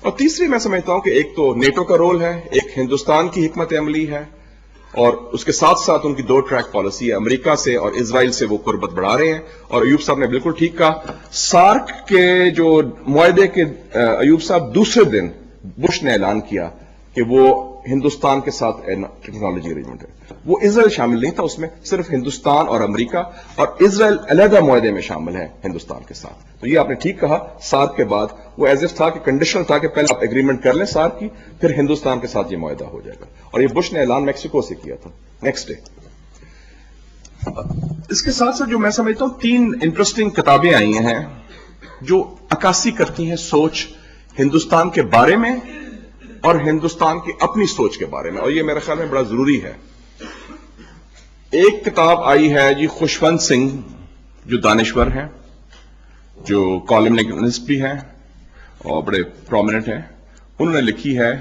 اور تیسری میں سمجھتا ہوں کہ ایک تو نیٹو کا رول ہے، ایک ہندوستان کی حکمت عملی ہے، اور اس کے ساتھ ساتھ ان کی دو ٹریک پالیسی ہے، امریکہ سے اور اسرائیل سے وہ قربت بڑھا رہے ہیں۔ اور ایوب صاحب نے بالکل ٹھیک کہا، سارک کے جو معاہدے کے ایوب صاحب دوسرے دن بش نے اعلان کیا کہ وہ ہندوستان کے ساتھ ٹیکنالوجی ارینجمنٹ ہے، وہ اسرائیل شامل نہیں تھا اس میں، صرف ہندوستان اور امریکہ، اور اسرائیل علیحدہ معاہدے میں شامل ہے ہندوستان کے ساتھ۔ تو یہ آپ نے ٹھیک کہا، سارک کے بعد وہ ایز اف تھا کہ کنڈیشنل تھا کہ پہلے آپ ایگریمنٹ کر لیں سارک کی، پھر ہندوستان کے ساتھ یہ معاہدہ ہو جائے گا، اور یہ بش نے اعلان میکسیکو سے کیا تھا نیکسٹ ڈے۔ اس کے ساتھ ساتھ جو میں سمجھتا ہوں 3 انٹرسٹنگ کتابیں آئی ہیں جو عکاسی کرتی ہیں سوچ ہندوستان کے بارے میں اور ہندوستان کی اپنی سوچ کے بارے میں، اور یہ میرے خیال میں بڑا ضروری ہے۔ ایک کتاب آئی ہے جی خوشونت سنگھ، جو دانشور ہیں، جو کالمنسٹ بھی ہیں اور بڑے پرومیننٹ ہیں، انہوں نے لکھی ہے،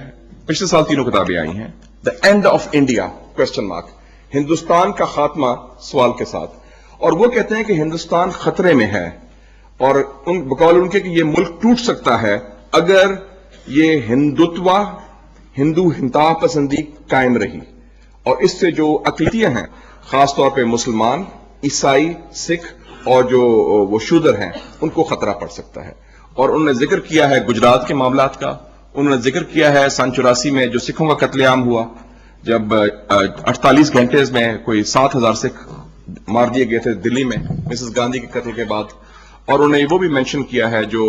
پچھلے سال 3 کتابیں آئی ہیں، دا and of India question mark, Hindustan کا خاتمہ سوال کے ساتھ، اور وہ کہتے ہیں کہ ہندوستان خطرے میں ہے، اور بقول ان کے کہ یہ ملک ٹوٹ سکتا ہے اگر یہ ہندوتوا، ہندو انتہا پسندی قائم رہی، اور اس سے جو اقلیتیں ہیں خاص طور پہ مسلمان، عیسائی، سکھ اور جو وہ شودر ہیں ان کو خطرہ پڑ سکتا ہے۔ اور انہوں نے ذکر کیا ہے گجرات کے معاملات کا، انہوں نے ذکر کیا ہے سن 84 میں جو سکھوں کا قتل عام ہوا، جب 48 گھنٹے میں کوئی 7000 سکھ مار دیے گئے تھے دلی میں مسز گاندھی کے قتل کے بعد، اور انہوں نے وہ بھی مینشن کیا ہے جو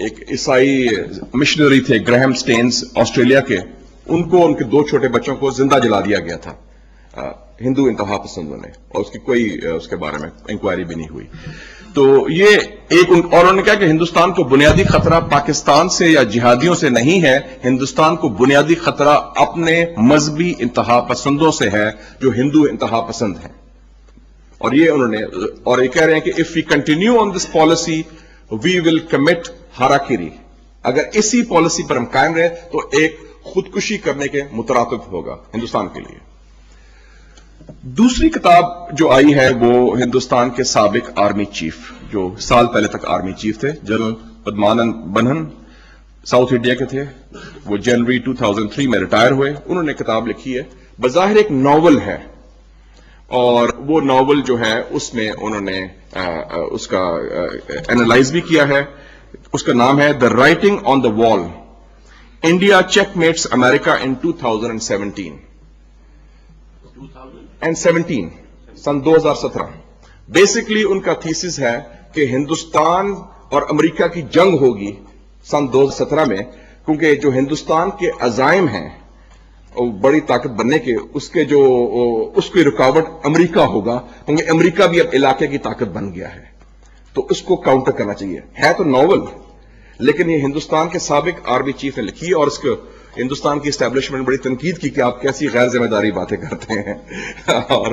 ایک عیسائی مشنری تھے گراہم سٹینز آسٹریلیا کے، ان کو ان کے 2 چھوٹے بچوں کو زندہ جلا دیا گیا تھا ہندو انتہا پسندوں نے، اور اس کی کوئی اس کے بارے میں انکوائری بھی نہیں ہوئی۔ تو یہ ایک، اور انہوں نے کہا کہ ہندوستان کو بنیادی خطرہ پاکستان سے یا جہادیوں سے نہیں ہے، ہندوستان کو بنیادی خطرہ اپنے مذہبی انتہا پسندوں سے ہے جو ہندو انتہا پسند ہیں۔ اور یہ انہوں نے، اور یہ کہہ رہے ہیں کہ if we continue on this policy we will commit harakiri، اگر اسی پالیسی پر ہم قائم رہے تو ایک خودکشی کرنے کے مترادف ہوگا ہندوستان کے لیے۔ دوسری کتاب جو آئی ہے وہ ہندوستان کے سابق آرمی چیف، جو سال پہلے تک آرمی چیف تھے، جنرل پدمانند بنہن، ساؤتھ انڈیا کے تھے، وہ جنوری 2003 میں ریٹائر ہوئے، انہوں نے کتاب لکھی ہے، بظاہر ایک ناول ہے، اور وہ ناول جو ہے اس میں انہوں نے اس کا اینالائز بھی کیا ہے، اس کا نام ہے دا رائٹنگ آن دا وال، انڈیا چیک میٹس امریکہ ان 2017 سن 2017۔ بیسکلی ان کا تھیسس ہے کہ ہندوستان اور امریکہ کی جنگ ہوگی سن 2017 میں، کیونکہ جو ہندوستان کے عزائم ہیں بڑی طاقت بننے کے، اس کی رکاوٹ امریکہ ہوگا، کیونکہ امریکہ بھی اب علاقے کی طاقت بن گیا ہے، تو اس کو کاؤنٹر کرنا چاہیے۔ ہے تو ناول، لیکن یہ ہندوستان کے سابق آرمی چیف نے لکھی، اور اس کو ہندوستان کی اسٹیبلشمنٹ بڑی تنقید کی کہ آپ کیسی غیر ذمہ داری باتیں کرتے ہیں، اور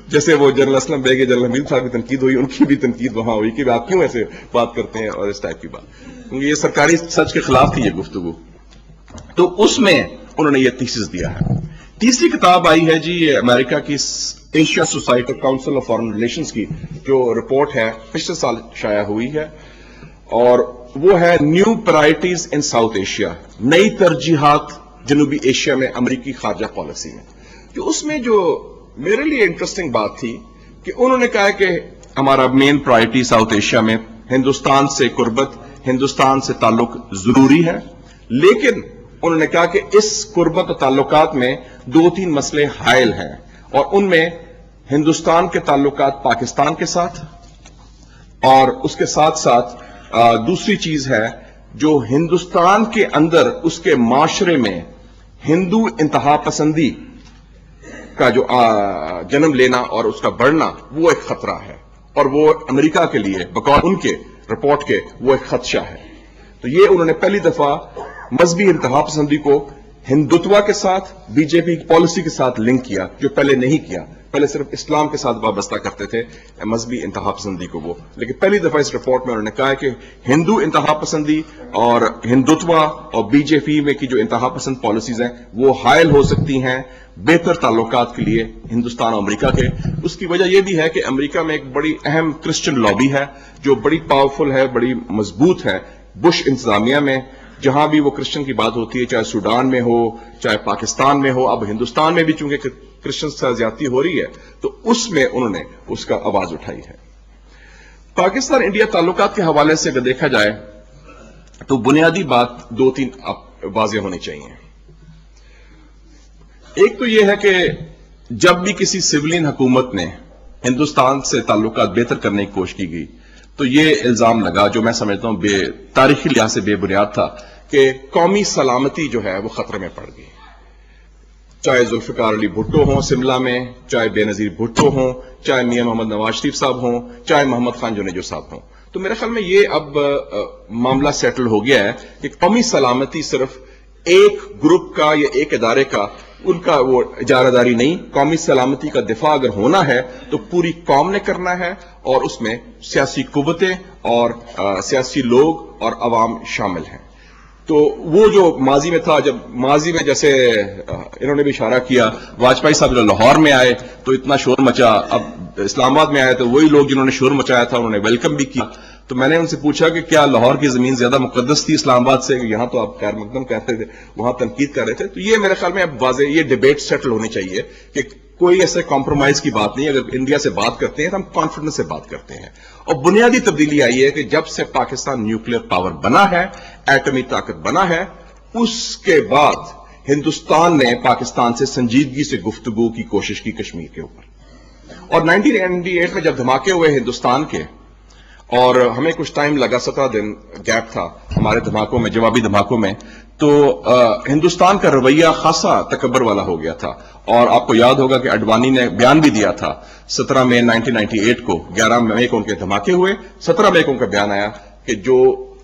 جیسے وہ جنرل اسلم بیگ، جنرل حمید صاحب کی تنقید ہوئی، ان کی بھی تنقید وہاں ہوئی کہ آپ کیوں ایسے بات کرتے ہیں، اور اس ٹائپ کی بات، کیونکہ یہ سرکاری سچ کے خلاف تھی یہ گفتگو۔ تو اس میں انہوں نے یہ تھیسس دیا ہے۔ تیسری کتاب آئی ہے جی امریکہ کی Asia society council of foreign relations کی جو رپورٹ ہے پچھلے سال شائع ہوئی ہے، اور وہ ہے new priorities in South Asia, نئی ترجیحات جنوبی ایشیا میں امریکی خارجہ پالیسی میں۔ جو اس میں جو میرے لیے انٹرسٹنگ بات تھی کہ انہوں نے کہا کہ ہمارا مین پرائرٹی ساؤتھ ایشیا میں ہندوستان سے قربت، ہندوستان سے تعلق ضروری ہے، لیکن انہوں نے کہا کہ اس قربت و تعلقات میں 2-3 مسئلے حائل ہیں، اور ان میں ہندوستان کے تعلقات پاکستان کے ساتھ، اور اس کے ساتھ ساتھ دوسری چیز ہے جو ہندوستان کے اندر اس کے معاشرے میں ہندو انتہا پسندی کا جو جنم لینا اور اس کا بڑھنا، وہ ایک خطرہ ہے، اور وہ امریکہ کے لیے بقول ان کے رپورٹ کے وہ ایک خدشہ ہے۔ تو یہ انہوں نے پہلی دفعہ مذہبی انتہا پسندی کو ہندوتوا کے ساتھ، بی جے پی پالیسی کے ساتھ لنک کیا، جو پہلے نہیں کیا، پہلے صرف اسلام کے ساتھ وابستہ کرتے تھے مذہبی انتہا پسندی کو وہ، لیکن پہلی دفعہ اس رپورٹ میں انہوں نے کہا کہ ہندو انتہا پسندی اور ہندوتوا اور بی جے پی میں کی جو انتہا پسند پالیسیز ہیں وہ حائل ہو سکتی ہیں بہتر تعلقات کے لیے ہندوستان اور امریکہ کے۔ اس کی وجہ یہ بھی ہے کہ امریکہ میں ایک بڑی اہم کرسچن لابی ہے جو بڑی پاورفل ہے، بڑی مضبوط ہے۔ بش انتظامیہ میں جہاں بھی وہ کرسچن کی بات ہوتی ہے، چاہے سوڈان میں ہو چاہے پاکستان میں ہو، اب ہندوستان میں بھی چونکہ کرسچن سے زیادتی ہو رہی ہے تو اس میں انہوں نے اس کا آواز اٹھائی ہے۔ پاکستان انڈیا تعلقات کے حوالے سے اگر دیکھا جائے تو بنیادی بات دو تین واضح ہونی چاہیے۔ ایک تو یہ ہے کہ جب بھی کسی سولین حکومت نے ہندوستان سے تعلقات بہتر کرنے کی کوشش کی گئی تو یہ الزام لگا، جو میں سمجھتا ہوں تاریخی لحاظ سے بے بنیاد تھا، کہ قومی سلامتی جو ہے وہ خطرے میں پڑ گئی۔ چاہے ذوالفقار علی بھٹو ہوں شملہ میں، چاہے بے نظیر بھٹو ہوں، چاہے میاں محمد نواز شریف صاحب ہوں، چاہے محمد خان جونیجو صاحب ہوں، تو میرے خیال میں یہ اب معاملہ سیٹل ہو گیا ہے کہ قومی سلامتی صرف ایک گروپ کا یا ایک ادارے کا ان کا وہ اجارہ داری نہیں، قومی سلامتی کا دفاع اگر ہونا ہے تو پوری قوم نے کرنا ہے، اور اس میں سیاسی قوتیں اور سیاسی لوگ اور عوام شامل ہیں۔ تو وہ جو ماضی میں تھا، جب ماضی میں جیسے انہوں نے بھی اشارہ کیا، واجپئی صاحب جو لاہور میں آئے تو اتنا شور مچا، اب اسلام آباد میں آئے تو وہی لوگ جنہوں نے شور مچایا تھا انہوں نے ویلکم بھی کیا۔ تو میں نے ان سے پوچھا کہ کیا لاہور کی زمین زیادہ مقدس تھی اسلام آباد سے؟ یہاں تو آپ خیر مقدم کہتے تھے، وہاں تنقید کر رہے تھے۔ تو یہ میرے خیال میں اب واضح یہ ڈیبیٹ سیٹل ہونی چاہیے کہ کوئی ایسے کمپرومائز کی بات نہیں، اگر انڈیا سے بات کرتے ہیں تو ہم کانفیڈنس سے بات کرتے ہیں۔ اور بنیادی تبدیلی آئی ہے کہ جب سے پاکستان نیوکلیر پاور بنا ہے، ایٹمی طاقت بنا ہے، اس کے بعد ہندوستان نے پاکستان سے سنجیدگی سے گفتگو کی کوشش کی کشمیر کے اوپر۔ اور 1998 میں جب دھماکے ہوئے ہندوستان کے، اور ہمیں کچھ ٹائم لگا، 17 دن گیپ تھا ہمارے دھماکوں میں، جوابی دھماکوں میں، تو ہندوستان کا رویہ خاصا تکبر والا ہو گیا تھا۔ اور آپ کو یاد ہوگا کہ اڈوانی نے بیان بھی دیا تھا 17 مئی 1998 کو، 11 مئی کو ان کے دھماکے ہوئے، 17 مئی کو ان کا بیان آیا کہ جو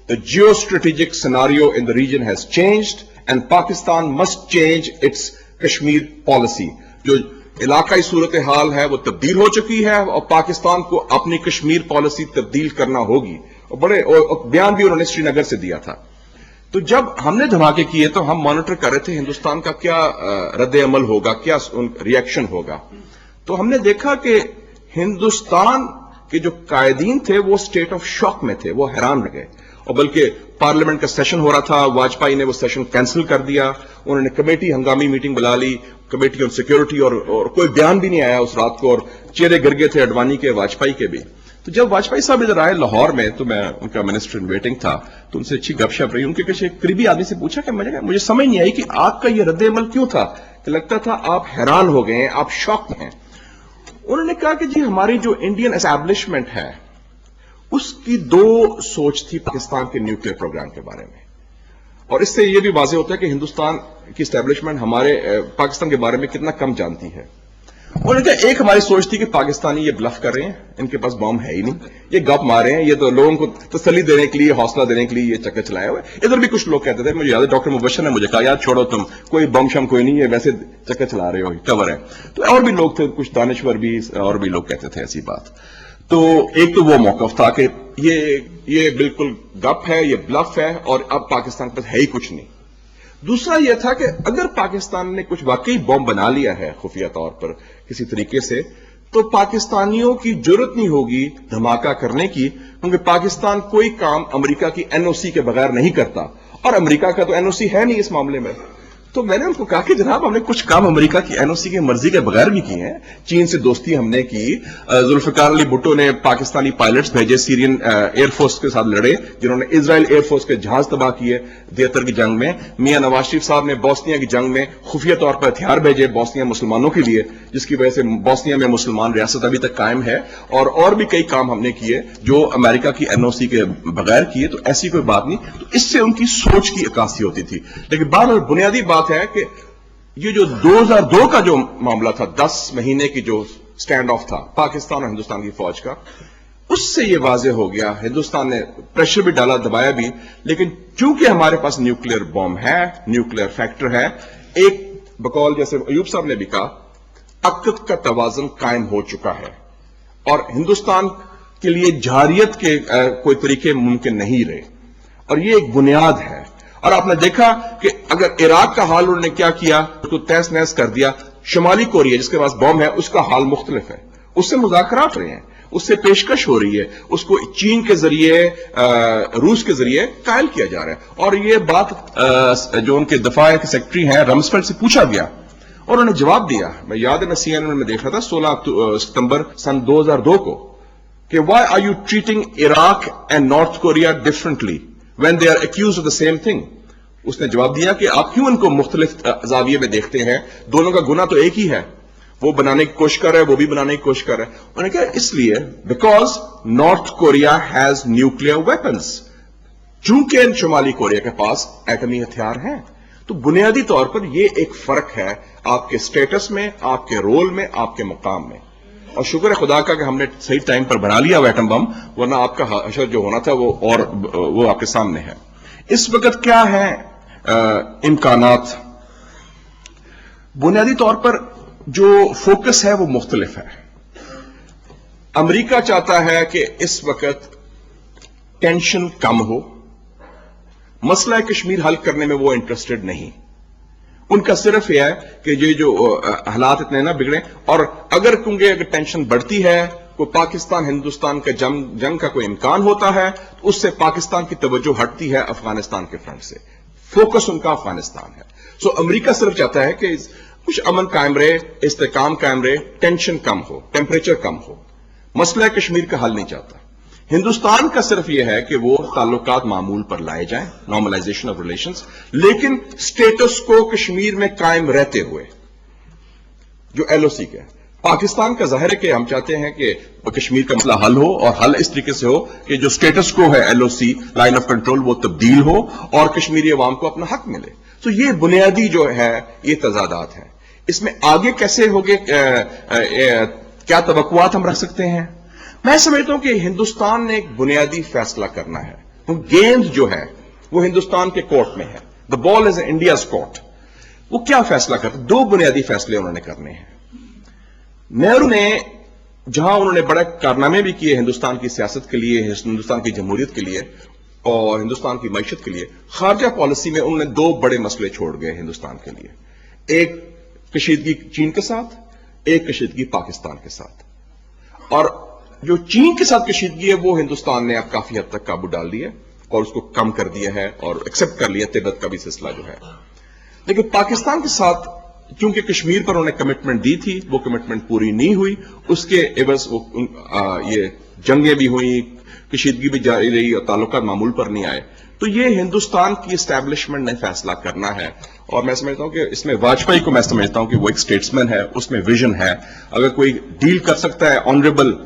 the geostrategic scenario in the region has changed and Pakistan must change its Kashmir policy۔ جو علاقائی صورتحال ہے وہ تبدیل ہو چکی ہے اور پاکستان کو اپنی کشمیر پالیسی تبدیل کرنا ہوگی، اور بڑے بیان بھی انہوں نے سری نگر سے دیا تھا۔ تو جب ہم نے دھماکے کیے تو ہم مانیٹر کر رہے تھے ہندوستان کا کیا رد عمل ہوگا، کیا ری ایکشن ہوگا۔ تو ہم نے دیکھا کہ ہندوستان کے جو قائدین تھے وہ اسٹیٹ آف شاک میں تھے، وہ حیران رہ گئے، اور بلکہ پارلیمنٹ کا سیشن ہو رہا تھا، واجپئی نے وہ سیشن کینسل کر دیا، انہوں نے کمیٹی ہنگامی میٹنگ بلا لی، کمیٹی آن سیکیورٹی، اور کوئی بیان بھی نہیں آیا اس رات کو، اور چہرے گرگے تھے اڈوانی کے، واجپئی کے بھی۔ تو جب واجپئی صاحب ادھر آئے لاہور میں تو میں ان کا منسٹر ان ویٹنگ تھا، تو ان سے اچھی گپ شپ رہی، ان کے کسی قریبی آدمی سے پوچھا کہ مجھے سمجھ نہیں آئی کہ آپ کا یہ رد عمل کیوں تھا، کہ لگتا تھا آپ حیران ہو گئے ہیں، آپ شاک ہیں۔ انہوں نے کہا کہ جی ہماری جو انڈین اسٹیبلشمنٹ ہے اس کی دو سوچ تھی پاکستان کے نیوکلیر پروگرام کے بارے میں، اور اس سے یہ بھی واضح ہوتا ہے کہ ہندوستان کی اسٹیبلشمنٹ ہمارے پاکستان کے بارے میں کتنا کم جانتی ہے۔ انہوں نے کہا ایک ہماری سوچ تھی کہ پاکستانی یہ بلف کر رہے ہیں، ان کے پاس بم ہے ہی نہیں، یہ گپ مارے ہیں، یہ تو لوگوں کو تسلی دینے کے لیے، حوصلہ دینے کے لیے یہ چکر چلایا ہوا ہے۔ ادھر بھی کچھ لوگ کہتے تھے، مجھے یاد ہے ڈاکٹر مبشر نے مجھے کہا یار چھوڑو تم، کوئی بم شم کوئی نہیں ہے، ویسے چکر چلا رہے ہو، کور ہے۔ تو اور بھی لوگ تھے، کچھ دانشور بھی، اور بھی لوگ کہتے تھے ایسی بات۔ تو ایک تو وہ موقف تھا کہ یہ بالکل گپ ہے، یہ بلف ہے، اور اب پاکستان کے پاس ہے ہی کچھ نہیں۔ دوسرا یہ تھا کہ اگر پاکستان نے کچھ واقعی بم بنا لیا ہے خفیہ طور پر کسی طریقے سے، تو پاکستانیوں کی جرت نہیں ہوگی دھماکہ کرنے کی، کیونکہ پاکستان کوئی کام امریکہ کی این او سی کے بغیر نہیں کرتا، اور امریکہ کا تو این او سی ہے نہیں اس معاملے میں۔ تو میں نے ان کو کہا کہ جناب ہم نے کچھ کام امریکہ کی این او سی کی مرضی کے بغیر بھی کیے ہیں، چین سے دوستی ہم نے کی، ذوالفقار علی بھٹو نے پاکستانی پائلٹس بھیجے، سیرین ایئر فورس کے ساتھ لڑے، جنہوں نے اسرائیل ایئر فورس کے جہاز تباہ کیے 73 کی جنگ میں۔ میاں نواز شریف صاحب نے بوسنیا کی جنگ میں خفیہ طور پر ہتھیار بھیجے بوسنیا مسلمانوں کے لیے، جس کی وجہ سے بوسنیا میں مسلمان ریاست ابھی تک قائم ہے، اور بھی کئی کام ہم نے کیے جو امریکہ کی این او سی کے بغیر کیے۔ تو ایسی کوئی بات نہیں، تو اس سے ان کی سوچ کی عکاسی ہوتی تھی۔ لیکن بہرحال بنیادی بات ہے کہ یہ جو 2002 کا جو معاملہ تھا، 10 مہینے کی جو سٹینڈ آف تھا پاکستان اور ہندوستان کی فوج کا، اس سے یہ واضح ہو گیا، ہندوستان نے پریشر بھی ڈالا، دبایا بھی، لیکن چونکہ ہمارے پاس نیوکلیر بم ہے، نیوکلیر فیکٹر ہے، ایک بقول جیسے ایوب صاحب نے بھی کہا، عقد کا توازن قائم ہو چکا ہے، اور ہندوستان کے لیے جارحیت کے کوئی طریقے ممکن نہیں رہے، اور یہ ایک بنیاد ہے۔ اور آپ نے دیکھا کہ اگر عراق کا حال انہوں نے کیا کیا، اس کو تہس نہس کر دیا، شمالی کوریا جس کے پاس بم ہے اس کا حال مختلف ہے، اس سے مذاکرات رہے ہیں، اس سے پیشکش ہو رہی ہے, اس کو چین کے ذریعے روس کے ذریعے قائل کیا جا رہا ہے. اور یہ بات جو ان کے دفاع کے سیکرٹری ہیں رمسفیلڈ سے پوچھا گیا اور انہوں نے جواب دیا. میں یاد ہے, میں CNN میں دیکھ رہا تھا 16 ستمبر سن 2002 کو کہ why are you treating Iraq and North Korea differently when they are accused of the same thing. اس نے جواب دیا کہ آپ کیوں ان کو مختلف زاویے میں دیکھتے ہیں, دونوں کا گناہ تو ایک ہی ہے, وہ بنانے کی کوشش کر رہا ہے, وہ بھی بنانے کی کوشش کر رہا ہے. انہوں نے کہا اس لیے because north Korea has nuclear weapons, چونکہ شمالی کوریا کے پاس ایٹمی ہتھیار ہیں. تو بنیادی طور پر یہ ایک فرق ہے آپ کے سٹیٹس میں, آپ کے رول میں, آپ کے مقام میں. اور شکر ہے خدا کا کہ ہم نے صحیح ٹائم پر بنا لیا وہ ایٹم بم, ورنہ آپ کا حشر جو ہونا تھا وہ آپ کے سامنے ہے. اس وقت کیا ہے امکانات؟ بنیادی طور پر جو فوکس ہے وہ مختلف ہے. امریکہ چاہتا ہے کہ اس وقت ٹینشن کم ہو, مسئلہ کشمیر حل کرنے میں وہ انٹرسٹڈ نہیں. ان کا صرف یہ ہے کہ یہ جو حالات اتنے نہ بگڑیں, اور اگر ٹینشن بڑھتی ہے, کوئی پاکستان ہندوستان کا جنگ کا کوئی امکان ہوتا ہے, تو اس سے پاکستان کی توجہ ہٹتی ہے افغانستان کے فرنٹ سے. فوکس ان کا افغانستان ہے. سو امریکہ صرف چاہتا ہے کہ کچھ امن قائم رہے, استحکام قائم رہے, ٹینشن کم ہو, ٹیمپریچر کم ہو. مسئلہ کشمیر کا حل نہیں چاہتا. ہندوستان کا صرف یہ ہے کہ وہ تعلقات معمول پر لائے جائیں, نارملائزیشن آف ریلیشنز, لیکن سٹیٹس کو کشمیر میں قائم رہتے ہوئے جو LOC کا ہے. پاکستان کا ظاہر ہے کہ ہم چاہتے ہیں کہ کشمیر کا مسئلہ حل ہو, اور حل اس طریقے سے ہو کہ جو سٹیٹس کو ہے LOC لائن آف کنٹرول وہ تبدیل ہو اور کشمیری عوام کو اپنا حق ملے. تو یہ بنیادی جو ہے یہ تضادات ہیں. اس میں آگے کیسے ہوگے, کیا توقعات ہم رکھ سکتے ہیں؟ میں سمجھتا ہوں کہ ہندوستان نے ایک بنیادی فیصلہ کرنا ہے. گیند جو ہے وہ ہندوستان کے کورٹ میں ہے. دا بال از انڈیاز کورٹ. وہ کیا فیصلہ کرتے؟ دو بنیادی فیصلے انہوں نے کرنے ہیں. نہرو نے جہاں انہوں نے بڑے کارنامے بھی کیے ہندوستان کی سیاست کے لیے, ہندوستان کی جمہوریت کے لیے اور ہندوستان کی معیشت کے لیے, خارجہ پالیسی میں انہوں نے دو بڑے مسئلے چھوڑ گئے ہندوستان کے لیے. ایک کشیدگی چین کے ساتھ, ایک کشیدگی پاکستان کے ساتھ. اور جو چین کے ساتھ کشیدگی ہے وہ ہندوستان نے اب کافی حد تک قابو ڈال لیا اور اس کو کم کر دیا ہے اور ایکسپٹ کر لیا تبت کا بھی سلسلہ جو ہے. لیکن پاکستان کے ساتھ چونکہ کشمیر پر انہوں نے کمٹمنٹ دی تھی, وہ کمٹمنٹ پوری نہیں ہوئی. اس کے عوض یہ جنگیں بھی ہوئیں, کشیدگی بھی جاری رہی اور تعلقات معمول پر نہیں آئے. تو یہ ہندوستان کی اسٹیبلشمنٹ نے فیصلہ کرنا ہے. اور میں سمجھتا ہوں کہ اس میں واجپئی کو میں سمجھتا ہوں کہ وہ ایک اسٹیٹسمین ہے, اس میں ویژن ہے. اگر کوئی ڈیل کر سکتا ہے آنریبل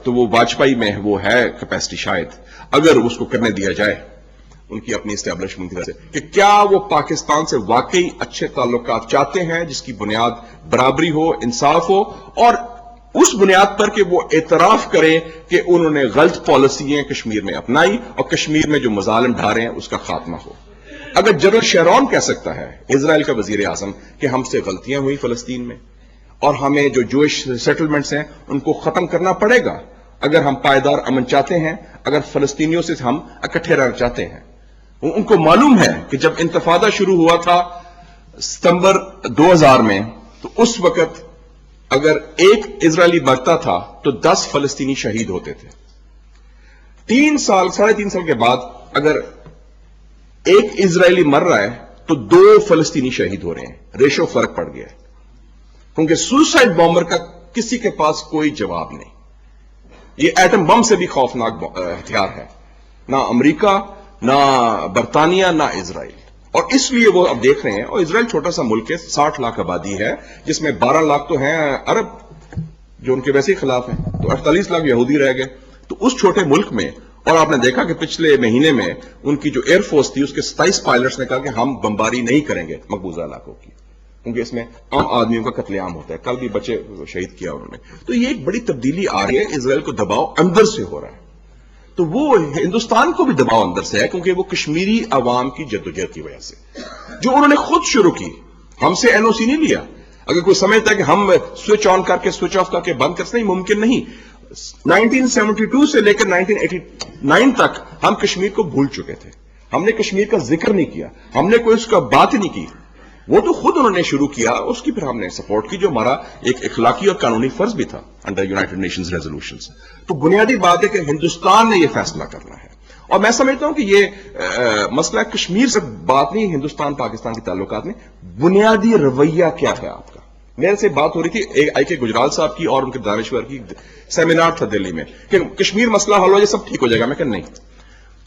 تو وہ واجپئی میں وہ ہے کیپیسٹی شاید, اگر اس کو کرنے دیا جائے ان کی اپنی اسٹیبلشمنٹ کی طرح سے, کہ کیا وہ پاکستان سے واقعی اچھے تعلقات چاہتے ہیں جس کی بنیاد برابری ہو, انصاف ہو, اور اس بنیاد پر کہ وہ اعتراف کریں کہ انہوں نے غلط پالیسیاں کشمیر میں اپنائی اور کشمیر میں جو مظالم ڈھارے ہیں اس کا خاتمہ ہو. اگر جنرل شیرون کہہ سکتا ہے, اسرائیل کا وزیر اعظم, کہ ہم سے غلطیاں ہوئی فلسطین میں اور ہمیں جو جوئش سیٹلمنٹس ہیں ان کو ختم کرنا پڑے گا اگر ہم پائیدار امن چاہتے ہیں, اگر فلسطینیوں سے ہم اکٹھے رہنا چاہتے ہیں. ان کو معلوم ہے کہ جب انتفاضہ شروع ہوا تھا ستمبر 2000 میں, تو اس وقت اگر ایک اسرائیلی مرتا تھا تو 10 فلسطینی شہید ہوتے تھے. 3 سال 3.5 سال کے بعد اگر ایک اسرائیلی مر رہا ہے تو 2 فلسطینی شہید ہو رہے ہیں. ریشو فرق پڑ گیا ہے, کیونکہ سوسائڈ بامبر کا کسی کے پاس کوئی جواب نہیں. یہ ایٹم بم سے بھی خوفناک ہتھیار ہے. نہ امریکہ, نہ برطانیہ, نہ اسرائیل. اور اس لیے وہ اب دیکھ رہے ہیں, اور اسرائیل چھوٹا سا ملک ہے, 60 لاکھ آبادی ہے, جس میں 12 لاکھ تو ہیں عرب جو ان کے ویسے ہی خلاف ہیں, تو 48 لاکھ یہودی رہ گئے. تو اس چھوٹے ملک میں, اور آپ نے دیکھا کہ پچھلے مہینے میں ان کی جو ایئر فورس تھی اس کے 27 پائلٹس نے کہا کہ ہم بمباری نہیں کریں گے مقبوضہ علاقوں کی, کیونکہ اس میں عام آدمیوں کا قتل عام ہوتا ہے. کل بھی بچے شہید کیا انہوں نے. تو یہ ایک بڑی تبدیلی آ رہی ہے. اسرائیل کو دباؤ اندر سے ہو رہا ہے, تو وہ ہندوستان کو بھی دباؤ اندر سے ہے, کیونکہ وہ کشمیری عوام کی جدوجہد کی وجہ سے جو انہوں نے خود شروع کی, ہم سے NOC نہیں لیا. اگر کوئی سمجھتا ہے کہ ہم سوئچ آن کر کے سوئچ آف کر کے بند کر سکتے, ممکن نہیں. 1972 سے لے کر 1989 تک ہم کشمیر کو بھول چکے تھے. ہم نے کشمیر کا ذکر نہیں کیا, ہم نے کوئی اس کا بات نہیں کی. وہ تو خود انہوں نے شروع کیا, اس کی پھر ہم نے سپورٹ کی, جو ہمارا ایک اخلاقی اور قانونی فرض بھی تھا انڈر یونائٹڈ نیشنز ریزولوشنز. تو بنیادی بات ہے کہ ہندوستان نے یہ فیصلہ کرنا ہے, اور میں سمجھتا ہوں کہ یہ مسئلہ کشمیر سے بات نہیں, ہندوستان پاکستان کے تعلقات میں بنیادی رویہ کیا ہے آپ کا. میرے سے بات ہو رہی تھی آئی کے گجرال صاحب کی اور ان کے دانشور کی, سیمینار تھا دلی میں کہ کشمیر مسئلہ حل ہو جائے سب ٹھیک ہو جائے گا. میں کہ نہیں,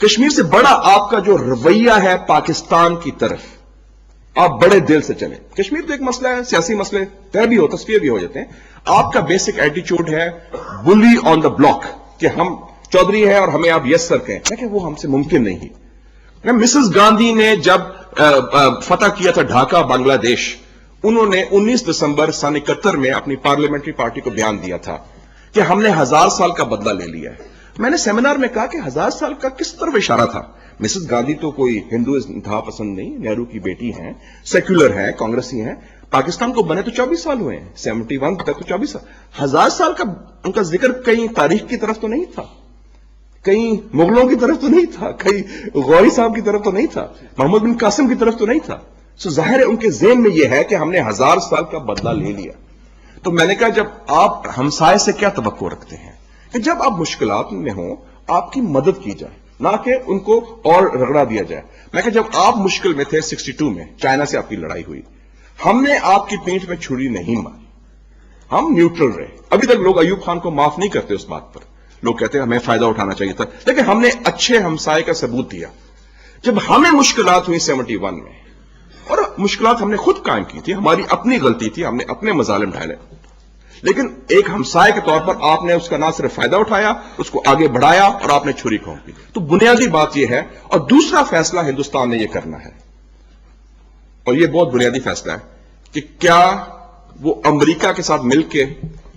کشمیر سے بڑا آپ کا جو رویہ ہے پاکستان کی طرف, آپ بڑے دل سے چلیں. کشمیر تو ایک مسئلہ ہے, سیاسی مسئلے طے بھی ہو, تصفیہ بھی ہو جاتے ہیں. آپ کا بیسک ایٹیچیوڈ ہے بلی آن دا بلاک, کہ ہم چودھری ہیں اور ہمیں آپ یس سر کہیں. لیکن وہ ہم سے ممکن نہیں. مسز گاندھی نے جب فتح کیا تھا ڈھاکہ بنگلہ دیش, انہوں نے 19 دسمبر سن 71 میں اپنی پارلیمنٹری پارٹی کو بیان دیا تھا کہ ہم نے 1000 سال کا بدلہ لے لیا ہے. میں نے سیمینار میں کہا کہ 1000 سال کا کس طرف اشارہ تھا. مسز گاندھی تو کوئی ہندو انتہا پسند نہیں, نہرو کی بیٹی ہیں, سیکولر ہیں, کانگریسی ہیں. پاکستان کو بنے تو 24 سال ہوئے ہیں, 71 تک تو 24 سال. 1000 سال کا ان کا ذکر کہیں تاریخ کی طرف تو نہیں تھا, کہیں مغلوں کی طرف تو نہیں تھا, کہیں غوری صاحب کی طرف تو نہیں تھا, محمد بن قاسم کی طرف تو نہیں تھا. سو ظاہر ہے ان کے ذہن میں یہ ہے کہ ہم نے 1000 سال کا بدلہ لے لیا. تو میں نے کہا جب آپ ہمسائے سے کیا توقع رکھتے ہیں کہ جب آپ مشکلات میں ہوں آپ کی مدد کی جائے, نہ کہ ان کو اور رگڑا دیا جائے. میں کہ جب آپ مشکل میں تھے 62 میں, چائنا سے آپ کی لڑائی ہوئی, ہم نے آپ کی پیٹھ میں چھری نہیں ماری, ہم نیوٹرل رہے. ابھی تک لوگ ایوب خان کو معاف نہیں کرتے اس بات پر, لوگ کہتے ہیں ہمیں فائدہ اٹھانا چاہیے تھا, لیکن ہم نے اچھے ہمسائے کا ثبوت دیا. جب ہمیں مشکلات ہوئی 71 میں, اور مشکلات ہم نے خود قائم کی تھی, ہماری اپنی غلطی تھی, ہم نے اپنے مظالم ڈھالے, لیکن ایک ہمسائے کے طور پر آپ نے اس کا نہ صرف فائدہ اٹھایا, اس کو آگے بڑھایا اور آپ نے چھری کھونپی. تو بنیادی بات یہ ہے. اور دوسرا فیصلہ ہندوستان نے یہ کرنا ہے, اور یہ بہت بنیادی فیصلہ ہے کہ کیا وہ امریکہ کے ساتھ مل کے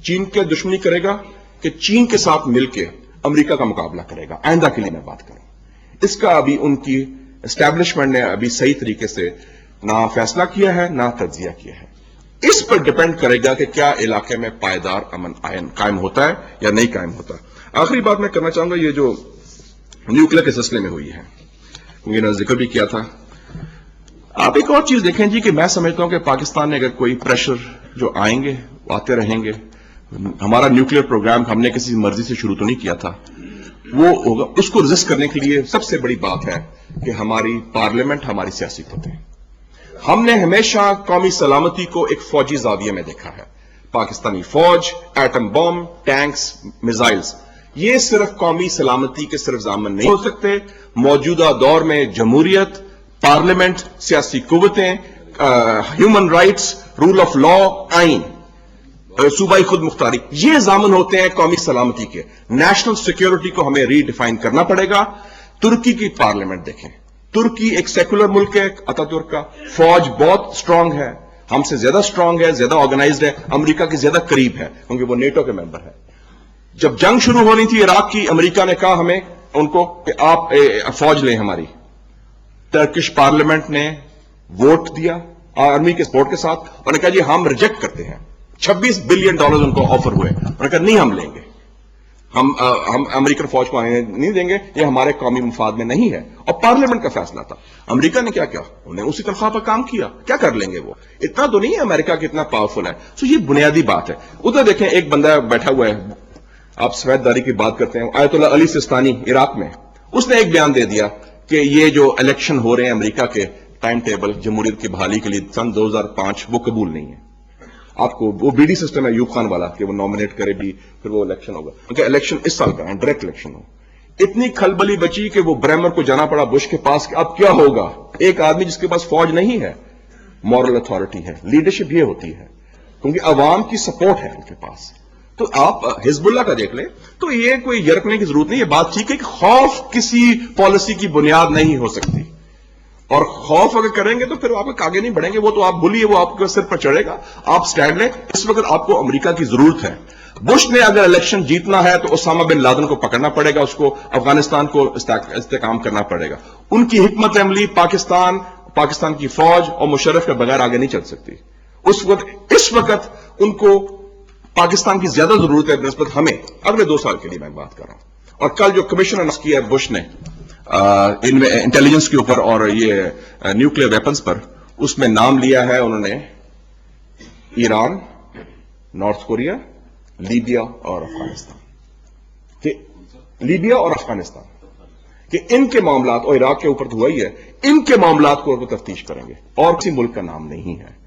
چین کے دشمنی کرے گا کہ چین کے ساتھ مل کے امریکہ کا مقابلہ کرے گا. آئندہ کے لیے میں بات کروں, اس کا ابھی ان کی اسٹیبلشمنٹ نے ابھی صحیح طریقے سے نہ فیصلہ کیا ہے نہ تجزیہ کیا ہے. اس پر ڈیپینڈ کرے گا کہ کیا علاقے میں پائیدار امن قائم ہوتا ہے یا نہیں قائم ہوتا. آخری بات میں کرنا چاہوں گا, یہ جو نیوکلیر کے سلسلے میں ہوئی ہے, میں نے ذکر بھی کیا تھا. آپ ایک اور چیز دیکھیں جی کہ میں سمجھتا ہوں کہ پاکستان نے اگر کوئی پریشر جو آئیں گے آتے رہیں گے, ہمارا نیوکلیر پروگرام ہم نے کسی مرضی سے شروع تو نہیں کیا تھا, وہ ہوگا. اس کو ریزسٹ کرنے کے لیے سب سے بڑی بات ہے کہ ہماری پارلیمنٹ, ہماری سیاسی قوتیں. ہم نے ہمیشہ قومی سلامتی کو ایک فوجی زاویے میں دیکھا ہے. پاکستانی فوج, ایٹم بم, ٹینکس, میزائلز, یہ صرف قومی سلامتی کے صرف ضامن نہیں ہو سکتے. موجودہ دور میں جمہوریت, پارلیمنٹ, سیاسی قوتیں, human rights, rule of law, آئین, صوبائی خود مختاری, یہ ضامن ہوتے ہیں قومی سلامتی کے. نیشنل سیکیورٹی کو ہمیں ری ڈیفائن کرنا پڑے گا. ترکی کی پارلیمنٹ دیکھیں, ترکی ایک سیکولر ملک ہے, اتا ترک کا فوج بہت سٹرونگ ہے, ہم سے زیادہ سٹرونگ ہے, زیادہ آرگنائزڈ ہے, امریکہ کے زیادہ قریب ہے کیونکہ وہ نیٹو کے ممبر ہے. جب جنگ شروع ہونی تھی عراق کی, امریکہ نے کہا ہمیں ان کو کہ آپ فوج لیں ہماری. ٹرکش پارلیمنٹ نے ووٹ دیا آرمی کے سپورٹ کے ساتھ, انہوں نے کہا جی ہم ریجیکٹ کرتے ہیں. $26 بلین ان کو آفر ہوئے, انہوں نے کہا نہیں ہم لیں گے, ہم امریکن فوج کو آنے نہیں دیں گے, یہ ہمارے قومی مفاد میں نہیں ہے. اور پارلیمنٹ کا فیصلہ تھا. امریکہ نے کیا کیا, انہیں اسی تنخواہ پر کام کیا, کیا کر لیں گے وہ, اتنا تو نہیں ہے امریکہ کتنا پاورفل ہے. سو یہ بنیادی بات ہے. ادھر دیکھیں ایک بندہ بیٹھا ہوا ہے, آپ سفید داری کی بات کرتے ہیں, آیت اللہ علی سستانی عراق میں, اس نے ایک بیان دے دیا کہ یہ جو الیکشن ہو رہے ہیں امریکہ کے ٹائم ٹیبل جمہوریت کی بحالی کے لیے سن 2005 وہ قبول نہیں ہے. آپ کو وہ بی ڈی سسٹم ہے ایوب خان والا کہ وہ نامنیٹ کرے بھی پھر وہ الیکشن ہوگا, کیونکہ الیکشن اس سال کا ہے, ڈائریکٹ الیکشن ہو. اتنی کھلبلی بچی کہ وہ بریمر کو جانا پڑا بش کے پاس کہ اب کیا ہوگا. ایک آدمی جس کے پاس فوج نہیں ہے, مورل اتھارٹی ہے, لیڈرشپ یہ ہوتی ہے کیونکہ عوام کی سپورٹ ہے ان کے پاس. تو آپ حزب اللہ کا دیکھ لیں تو یہ کوئی یرکنے کی ضرورت نہیں. یہ بات ٹھیک ہے کہ خوف کسی پالیسی کی بنیاد نہیں ہو سکتی, اور خوف اگر کریں گے تو پھر آپ آگے نہیں بڑھیں گے. وہ تو آپ بولیے, وہ آپ کے سر پر چڑھے گا. آپ سٹینڈ لیں. اس وقت آپ کو امریکہ کی ضرورت ہے. بش نے اگر الیکشن جیتنا ہے تو اسامہ بن لادن کو پکڑنا پڑے گا, اس کو افغانستان کو استحکام کرنا پڑے گا. ان کی حکمت عملی پاکستان کی فوج اور مشرف کے بغیر آگے نہیں چل سکتی. اس وقت ان کو پاکستان کی زیادہ ضرورت ہے بنسبت ہمیں. اگلے 2 سال کے لیے میں بات کر رہا ہوں. اور کل جو کمیشن اناؤنس کیا ہے بش نے انٹیلیجنس کے اوپر اور یہ نیوکلیر ویپنز پر, اس میں نام لیا ہے انہوں نے ایران، نارتھ کوریا، لیبیا اور افغانستان، کہ لیبیا اور افغانستان کہ ان کے معاملات، اور عراق کے اوپر تو ہوا ہی ہے، ان کے معاملات کو تفتیش کریں گے، اور کسی ملک کا نام نہیں ہے۔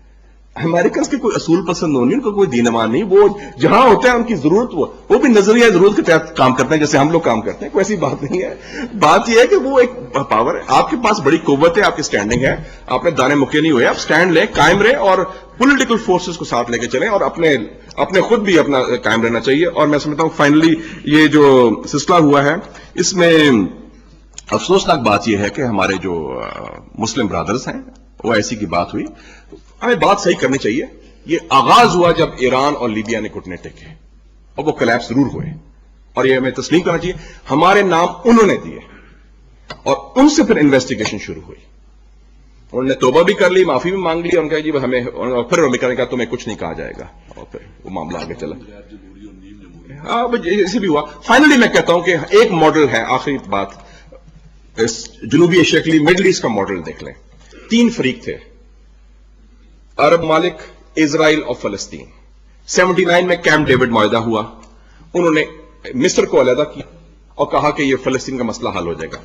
امریکنز کے کوئی اصول پسند نہیں، ان کا کوئی دین ایمان نہیں، وہ جہاں ہوتا ہے ان کی ضرورت وہ بھی نظریہ ضرورت کے تحت کام کرتے ہیں جیسے ہم لوگ کام کرتے ہیں، کوئی ایسی بات نہیں ہے۔ بات یہ ہے کہ وہ ایک پاور ہے، آپ کے پاس بڑی قوت ہے، آپ کی سٹینڈنگ ہے، آپ نے دانے مکے نہیں ہوئے، آپ سٹینڈ لیں، قائم رہیں اور پولیٹیکل فورسز کو ساتھ لے کے چلیں، اور اپنے خود بھی اپنا قائم رہنا چاہیے۔ اور میں سمجھتا ہوں فائنلی یہ جو سلسلہ ہوا ہے اس میں افسوسناک بات یہ ہے کہ ہمارے جو مسلم برادرز ہیں وہ ایسی کی بات ہوئی، ہمیں بات صحیح کرنی چاہیے۔ یہ آغاز ہوا جب ایران اور لیبیا نے گھٹنے ٹیکے اور وہ کلیپس ضرور ہوئے، اور یہ ہمیں تسلیم کرنا چاہیے ہمارے نام انہوں نے دیے، اور ان سے پھر انویسٹیگیشن شروع ہوئی، انہوں نے توبہ بھی کر لی، معافی بھی مانگ لی، اور کہا جی ہمیں، اور پھر انہوں نے کہا تمہیں کچھ نہیں کہا جائے گا، اور پھر وہ معاملہ آگے چلا۔ اسے بھی ہوا۔ فائنلی میں کہتا ہوں کہ ایک ماڈل ہے، آخری بات، اس جنوبی ایشیا کے لیے مڈل ایسٹ کا ماڈل دیکھ لیں۔ 3 فریق تھے، عرب ممالک، اسرائیل اور فلسطین۔ 79 میں کیمپ ڈیوڈ معاہدہ ہوا، انہوں نے مصر کو علیحدہ کیا اور کہا کہ یہ فلسطین کا مسئلہ حل ہو جائے گا،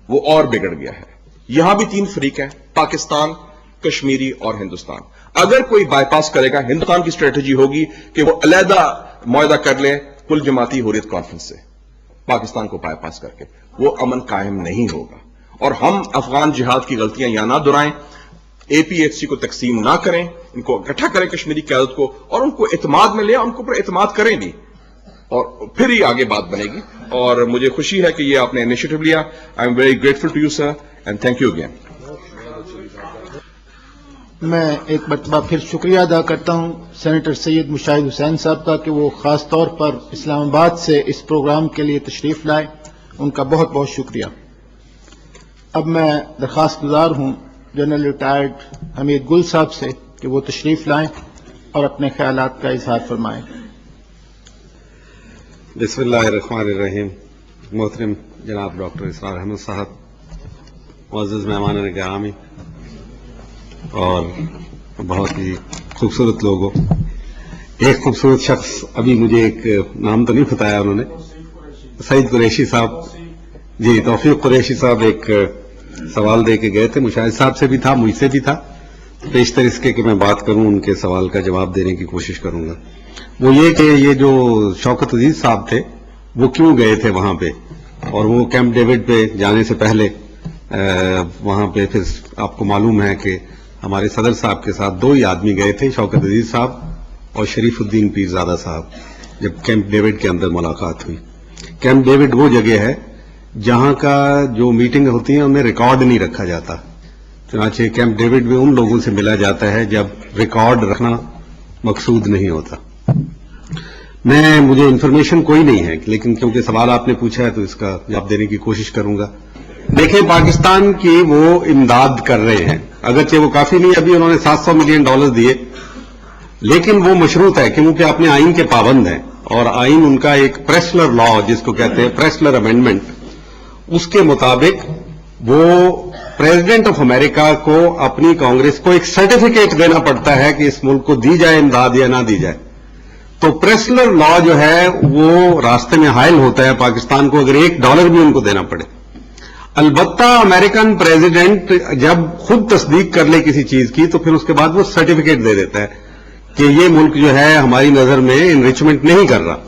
وہ اور بگڑ گیا ہے۔ یہاں بھی 3 فریق ہیں، پاکستان، کشمیری اور ہندوستان۔ اگر کوئی بائی پاس کرے گا، ہندوستان کی اسٹریٹجی ہوگی کہ وہ علیحدہ معاہدہ کر لے کل جماعتی حریت کانفرنس سے، پاکستان کو بائی پاس کر کے، وہ امن قائم نہیں ہوگا۔ اور ہم افغان جہاد کی غلطیاں یہاں نہ دہرائیں، اے پی ایچ سی کو تقسیم نہ کریں، ان کو اکٹھا کریں کشمیری قیادت کو، اور ان کو اعتماد میں لیں، ان کو پر اعتماد کریں بھی، اور پھر ہی آگے بات بنے گی۔ اور مجھے خوشی ہے کہ یہ آپ نے انیشیٹو لیا۔ I am very grateful to you sir, and thank you again. میں ایک مرتبہ پھر شکریہ ادا کرتا ہوں سینیٹر سید مشاہد حسین صاحب کا کہ وہ خاص طور پر اسلام آباد سے اس پروگرام کے لیے تشریف لائے، ان کا بہت بہت شکریہ۔ اب میں درخواست گزار ہوں جنرل ریٹائرڈ حمید گل صاحب سے کہ وہ تشریف لائیں اور اپنے خیالات کا اظہار فرمائیں۔ بسم اللہ الرحمن الرحیم۔ محترم جناب ڈاکٹر اسرار احمد صاحب، معزز مہمان گرامی اور بہت ہی خوبصورت لوگوں، ایک خوبصورت شخص، ابھی مجھے ایک نام تو نہیں بتایا انہوں نے، سعید قریشی صاحب، جی توفیق قریشی صاحب ایک سوال دے کے گئے تھے، مشاہد صاحب سے بھی تھا، مجھ سے بھی تھا، بیشتر اس کے کہ میں بات کروں، ان کے سوال کا جواب دینے کی کوشش کروں گا۔ وہ یہ کہ یہ جو شوکت عزیز صاحب تھے وہ کیوں گئے تھے وہاں پہ، اور وہ کیمپ ڈیوڈ پہ جانے سے پہلے وہاں پہ پھر آپ کو معلوم ہے کہ ہمارے صدر صاحب کے ساتھ 2 ہی آدمی گئے تھے، شوکت عزیز صاحب اور شریف الدین پیرزادہ صاحب، جب کیمپ ڈیوڈ کے اندر ملاقات ہوئی۔ کیمپ ڈیوڈ وہ جگہ ہے جہاں کا جو میٹنگ ہوتی ہیں ان میں ریکارڈ نہیں رکھا جاتا، چنانچہ کیمپ ڈیوڈ میں ان لوگوں سے ملا جاتا ہے جب ریکارڈ رکھنا مقصود نہیں ہوتا۔ مجھے انفارمیشن کوئی نہیں ہے، لیکن کیونکہ سوال آپ نے پوچھا ہے تو اس کا جواب دینے کی کوشش کروں گا۔ دیکھیں، پاکستان کی وہ امداد کر رہے ہیں، اگرچہ وہ کافی نہیں، ابھی انہوں نے $700 ملین دیے، لیکن وہ مشروط ہے کیونکہ اپنے آئین کے پابند ہیں، اور آئین ان کا ایک پریسلر لا جس کو کہتے ہیں پریسلر امینڈمنٹ، اس کے مطابق وہ پریزیڈنٹ آف امریکہ کو اپنی کانگریس کو ایک سرٹیفکیٹ دینا پڑتا ہے کہ اس ملک کو دی جائے امداد یا نہ دی جائے۔ تو پریسلر لا جو ہے وہ راستے میں حائل ہوتا ہے پاکستان کو اگر $1 بھی ان کو دینا پڑے۔ البتہ امریکن پریزیڈنٹ جب خود تصدیق کر لے کسی چیز کی تو پھر اس کے بعد وہ سرٹیفکیٹ دے دیتا ہے کہ یہ ملک جو ہے ہماری نظر میں انریچمنٹ نہیں کر رہا۔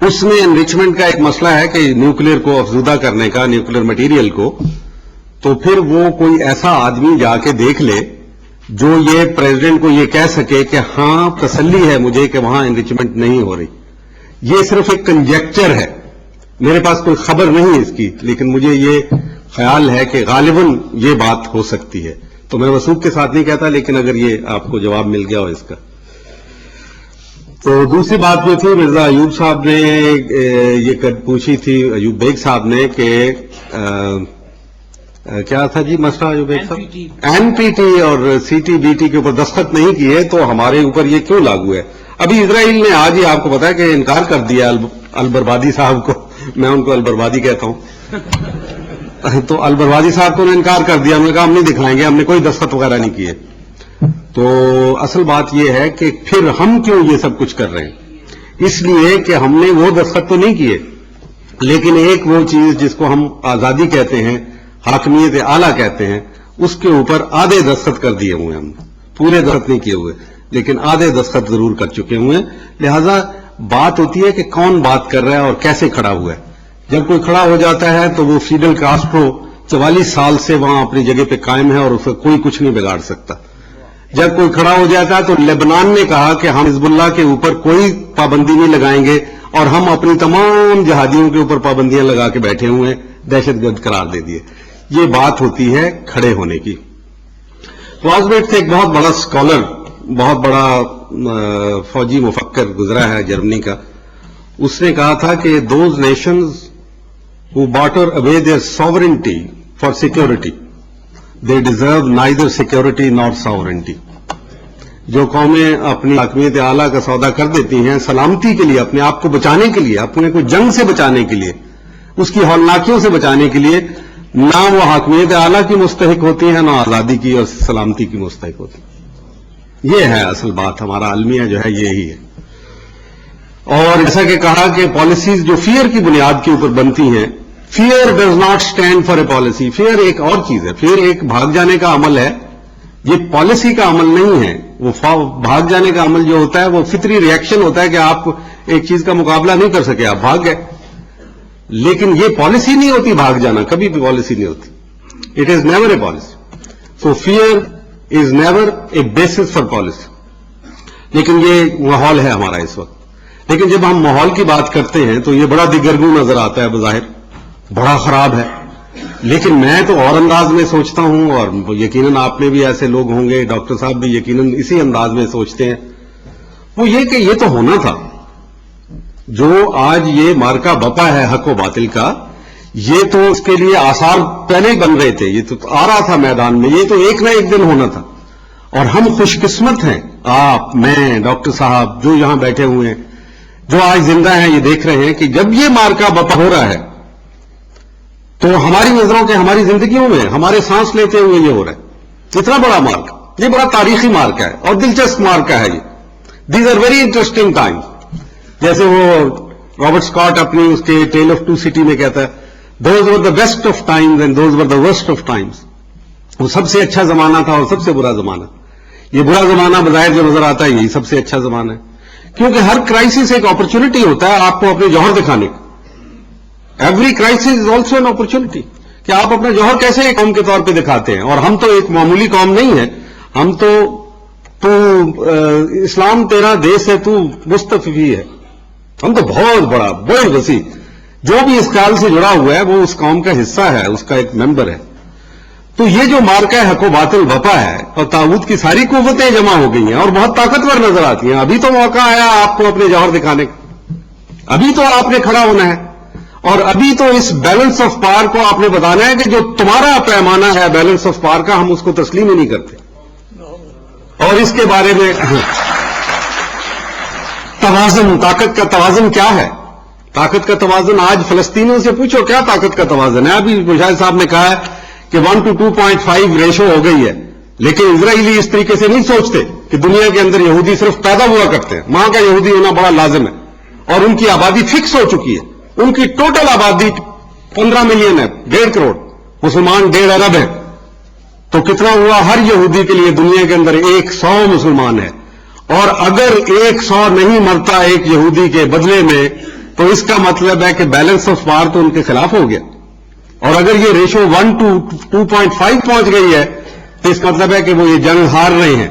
اس میں انریچمنٹ کا ایک مسئلہ ہے کہ نیوکلیر کو افزودہ کرنے کا، نیوکلیر مٹیریل کو، تو پھر وہ کوئی ایسا آدمی جا کے دیکھ لے جو یہ پریزیڈنٹ کو یہ کہہ سکے کہ ہاں تسلی ہے مجھے کہ وہاں انریچمنٹ نہیں ہو رہی۔ یہ صرف ایک کنجیکچر ہے، میرے پاس کوئی خبر نہیں اس کی، لیکن مجھے یہ خیال ہے کہ غالباً یہ بات ہو سکتی ہے، تو میں وثوق کے ساتھ نہیں کہتا، لیکن اگر یہ آپ کو جواب مل گیا ہو اس کا۔ تو دوسری بات یہ تھی، مرزا ایوب صاحب نے یہ پوچھی تھی، ایوب بیگ صاحب نے، کہ کیا تھا جی مسئلہ ایوب بیگ صاحب؟ این پی ٹی اور سی ٹی بی ٹی کے اوپر دستخط نہیں کیے تو ہمارے اوپر یہ کیوں لاگو ہے؟ ابھی اسرائیل نے آج ہی آپ کو پتا ہے کہ انکار کر دیا البربادی صاحب کو، میں ان کو البربادی کہتا ہوں، تو البروازی صاحب کو نے انکار کر دیا, انہوں نے کہا ہم نہیں دکھائیں گے, ہم نے کوئی دستخط وغیرہ نہیں کیے. تو اصل بات یہ ہے کہ پھر ہم کیوں یہ سب کچھ کر رہے ہیں؟ اس لیے کہ ہم نے وہ دستخط تو نہیں کیے, لیکن ایک وہ چیز جس کو ہم آزادی کہتے ہیں, حاکمیت اعلیٰ کہتے ہیں, اس کے اوپر آدھے دستخط کر دیے ہوئے, ہم پورے دستخط نہیں کیے ہوئے لیکن آدھے دستخط ضرور کر چکے ہوئے ہیں. لہذا بات ہوتی ہے کہ کون بات کر رہا ہے اور کیسے کھڑا ہوا ہے. جب کوئی کھڑا ہو جاتا ہے تو وہ فیڈل کاسٹرو 44 سال سے وہاں اپنی جگہ پہ قائم ہے اور اسے کوئی کچھ نہیں بگاڑ سکتا. جب کوئی کھڑا ہو جاتا ہے تو لیبنان نے کہا کہ ہم حزب اللہ کے اوپر کوئی پابندی نہیں لگائیں گے اور ہم اپنی تمام جہادیوں کے اوپر پابندیاں لگا کے بیٹھے ہوئے ہیں, دہشت گرد قرار دے دیے. یہ بات ہوتی ہے کھڑے ہونے کی. کلاسمیٹ سے ایک بہت بڑا اسکالر, بہت بڑا فوجی مفکر گزرا ہے جرمنی کا, اس نے کہا تھا کہ those nations who barter away their sovereignty for security, they deserve neither security nor sovereignty. جو قومیں اپنی حاکمیت اعلیٰ کا سودا کر دیتی ہیں سلامتی کے لیے, اپنے آپ کو بچانے کے لیے, اپنے کو جنگ سے بچانے کے لیے, اس کی ہولناکیوں سے بچانے کے لیے, نہ وہ حاکمیت اعلیٰ کی مستحق ہوتی ہیں, نہ آزادی کی اور سلامتی کی مستحق ہوتی ہیں. یہ ہے اصل بات, ہمارا المیہ جو ہے یہی ہے. اور جیسا کہ کہا کہ پالیسیز جو فیئر کی بنیاد کے اوپر بنتی ہیں, fair does not stand for a policy. Fair ایک اور چیز ہے, فیئر ایک بھاگ جانے کا عمل ہے, یہ پالیسی کا عمل نہیں ہے. وہ بھاگ جانے کا عمل جو ہوتا ہے وہ فطری ری ایکشن ہوتا ہے کہ آپ ایک چیز کا مقابلہ نہیں کر سکے, آپ بھاگ گئے. لیکن یہ پالیسی نہیں ہوتی, بھاگ جانا کبھی بھی پالیسی نہیں ہوتی. It is never a policy. So fear is never a basis for policy. لیکن یہ ماحول ہے ہمارا اس وقت. لیکن جب ہم ماحول کی بات کرتے ہیں تو یہ بڑا دگرگوں نظر آتا ہے, بظاہر بڑا خراب ہے. لیکن میں تو اور انداز میں سوچتا ہوں, اور یقیناً آپ میں بھی ایسے لوگ ہوں گے, ڈاکٹر صاحب بھی یقیناً اسی انداز میں سوچتے ہیں. وہ یہ کہ یہ تو ہونا تھا. جو آج یہ مارکا بپا ہے حق و باطل کا, یہ تو اس کے لیے آثار پہلے ہی بن رہے تھے, یہ تو آ رہا تھا میدان میں, یہ تو ایک نہ ایک دن ہونا تھا. اور ہم خوش قسمت ہیں, آپ, میں, ڈاکٹر صاحب جو یہاں بیٹھے ہوئے ہیں, جو آج زندہ ہیں, یہ دیکھ رہے ہیں کہ جب یہ مارکا بپا ہو رہا ہے تو ہماری نظروں کے, ہماری زندگیوں میں, ہمارے سانس لیتے ہوئے یہ ہو رہا ہے. اتنا بڑا مارکا, یہ بڑا تاریخی مارکا ہے اور دلچسپ مارکا ہے یہ. These are very interesting time. جیسے وہ رابرٹ اسکاٹ اپنی اس کے ٹیل آف ٹو سٹی میں کہتا ہے, those were the best of Times and those were the worst of Times. وہ سب سے اچھا زمانہ تھا اور سب سے برا زمانہ. یہ برا زمانہ بظاہر جو نظر آتا ہے یہی سب سے اچھا زمانہ ہے, کیونکہ ہر کرائسس ایک اپرچونٹی ہوتا ہے آپ کو اپنے جوہر دکھانے کا. Every crisis is also an opportunity کہ آپ اپنا جوہر کیسے ایک قوم کے طور پہ دکھاتے ہیں. اور ہم تو ایک معمولی قوم نہیں ہے, ہم تو اسلام تیرا دیس ہے, تو مستفی ہے. ہم تو بہت بڑا, بڑے وسیع, جو بھی اس خیال سے جڑا ہوا ہے وہ اس قوم کا حصہ ہے, اس کا ایک ممبر ہے. تو یہ جو مارکا حق و باطل بپا ہے اور طاغوت کی ساری قوتیں جمع ہو گئی ہیں اور بہت طاقتور نظر آتی ہیں. ابھی تو موقع آیا آپ کو اپنے جوہر دکھانے کا, ابھی تو آپ نے کھڑا ہونا ہے, اور ابھی تو اس بیلنس آف پاور کو آپ نے بتانا ہے کہ جو تمہارا پیمانہ ہے بیلنس آف پاور کا, ہم اس کو تسلیم ہی نہیں کرتے. اور اس کے بارے میں توازن, طاقت کا توازن کیا ہے؟ طاقت کا توازن آج فلسطینیوں سے پوچھو کیا طاقت کا توازن ہے. ابھی مشاہد صاحب نے کہا ہے کہ 1 to 2.5 ریشو ہو گئی ہے, لیکن اسرائیلی اس طریقے سے نہیں سوچتے کہ دنیا کے اندر یہودی صرف پیدا ہوا کرتے ہیں. وہاں کا یہودی ہونا بڑا لازم ہے, اور ان کی آبادی فکس ہو چکی ہے. ان کی ٹوٹل آبادی 15 ملین ہے, 1.5 کروڑ, مسلمان 1.5 ارب ہیں. تو کتنا ہوا؟ ہر یہودی کے لیے دنیا کے اندر 100 مسلمان ہے. اور اگر 100 نہیں مرتا ایک یہودی کے بدلے میں, تو اس کا مطلب ہے کہ بیلنس آف پاور تو ان کے خلاف ہو گیا. اور اگر یہ ریشو 1 to 2.5 پہنچ گئی ہے تو اس کا مطلب ہے کہ وہ یہ جنگ ہار رہے ہیں,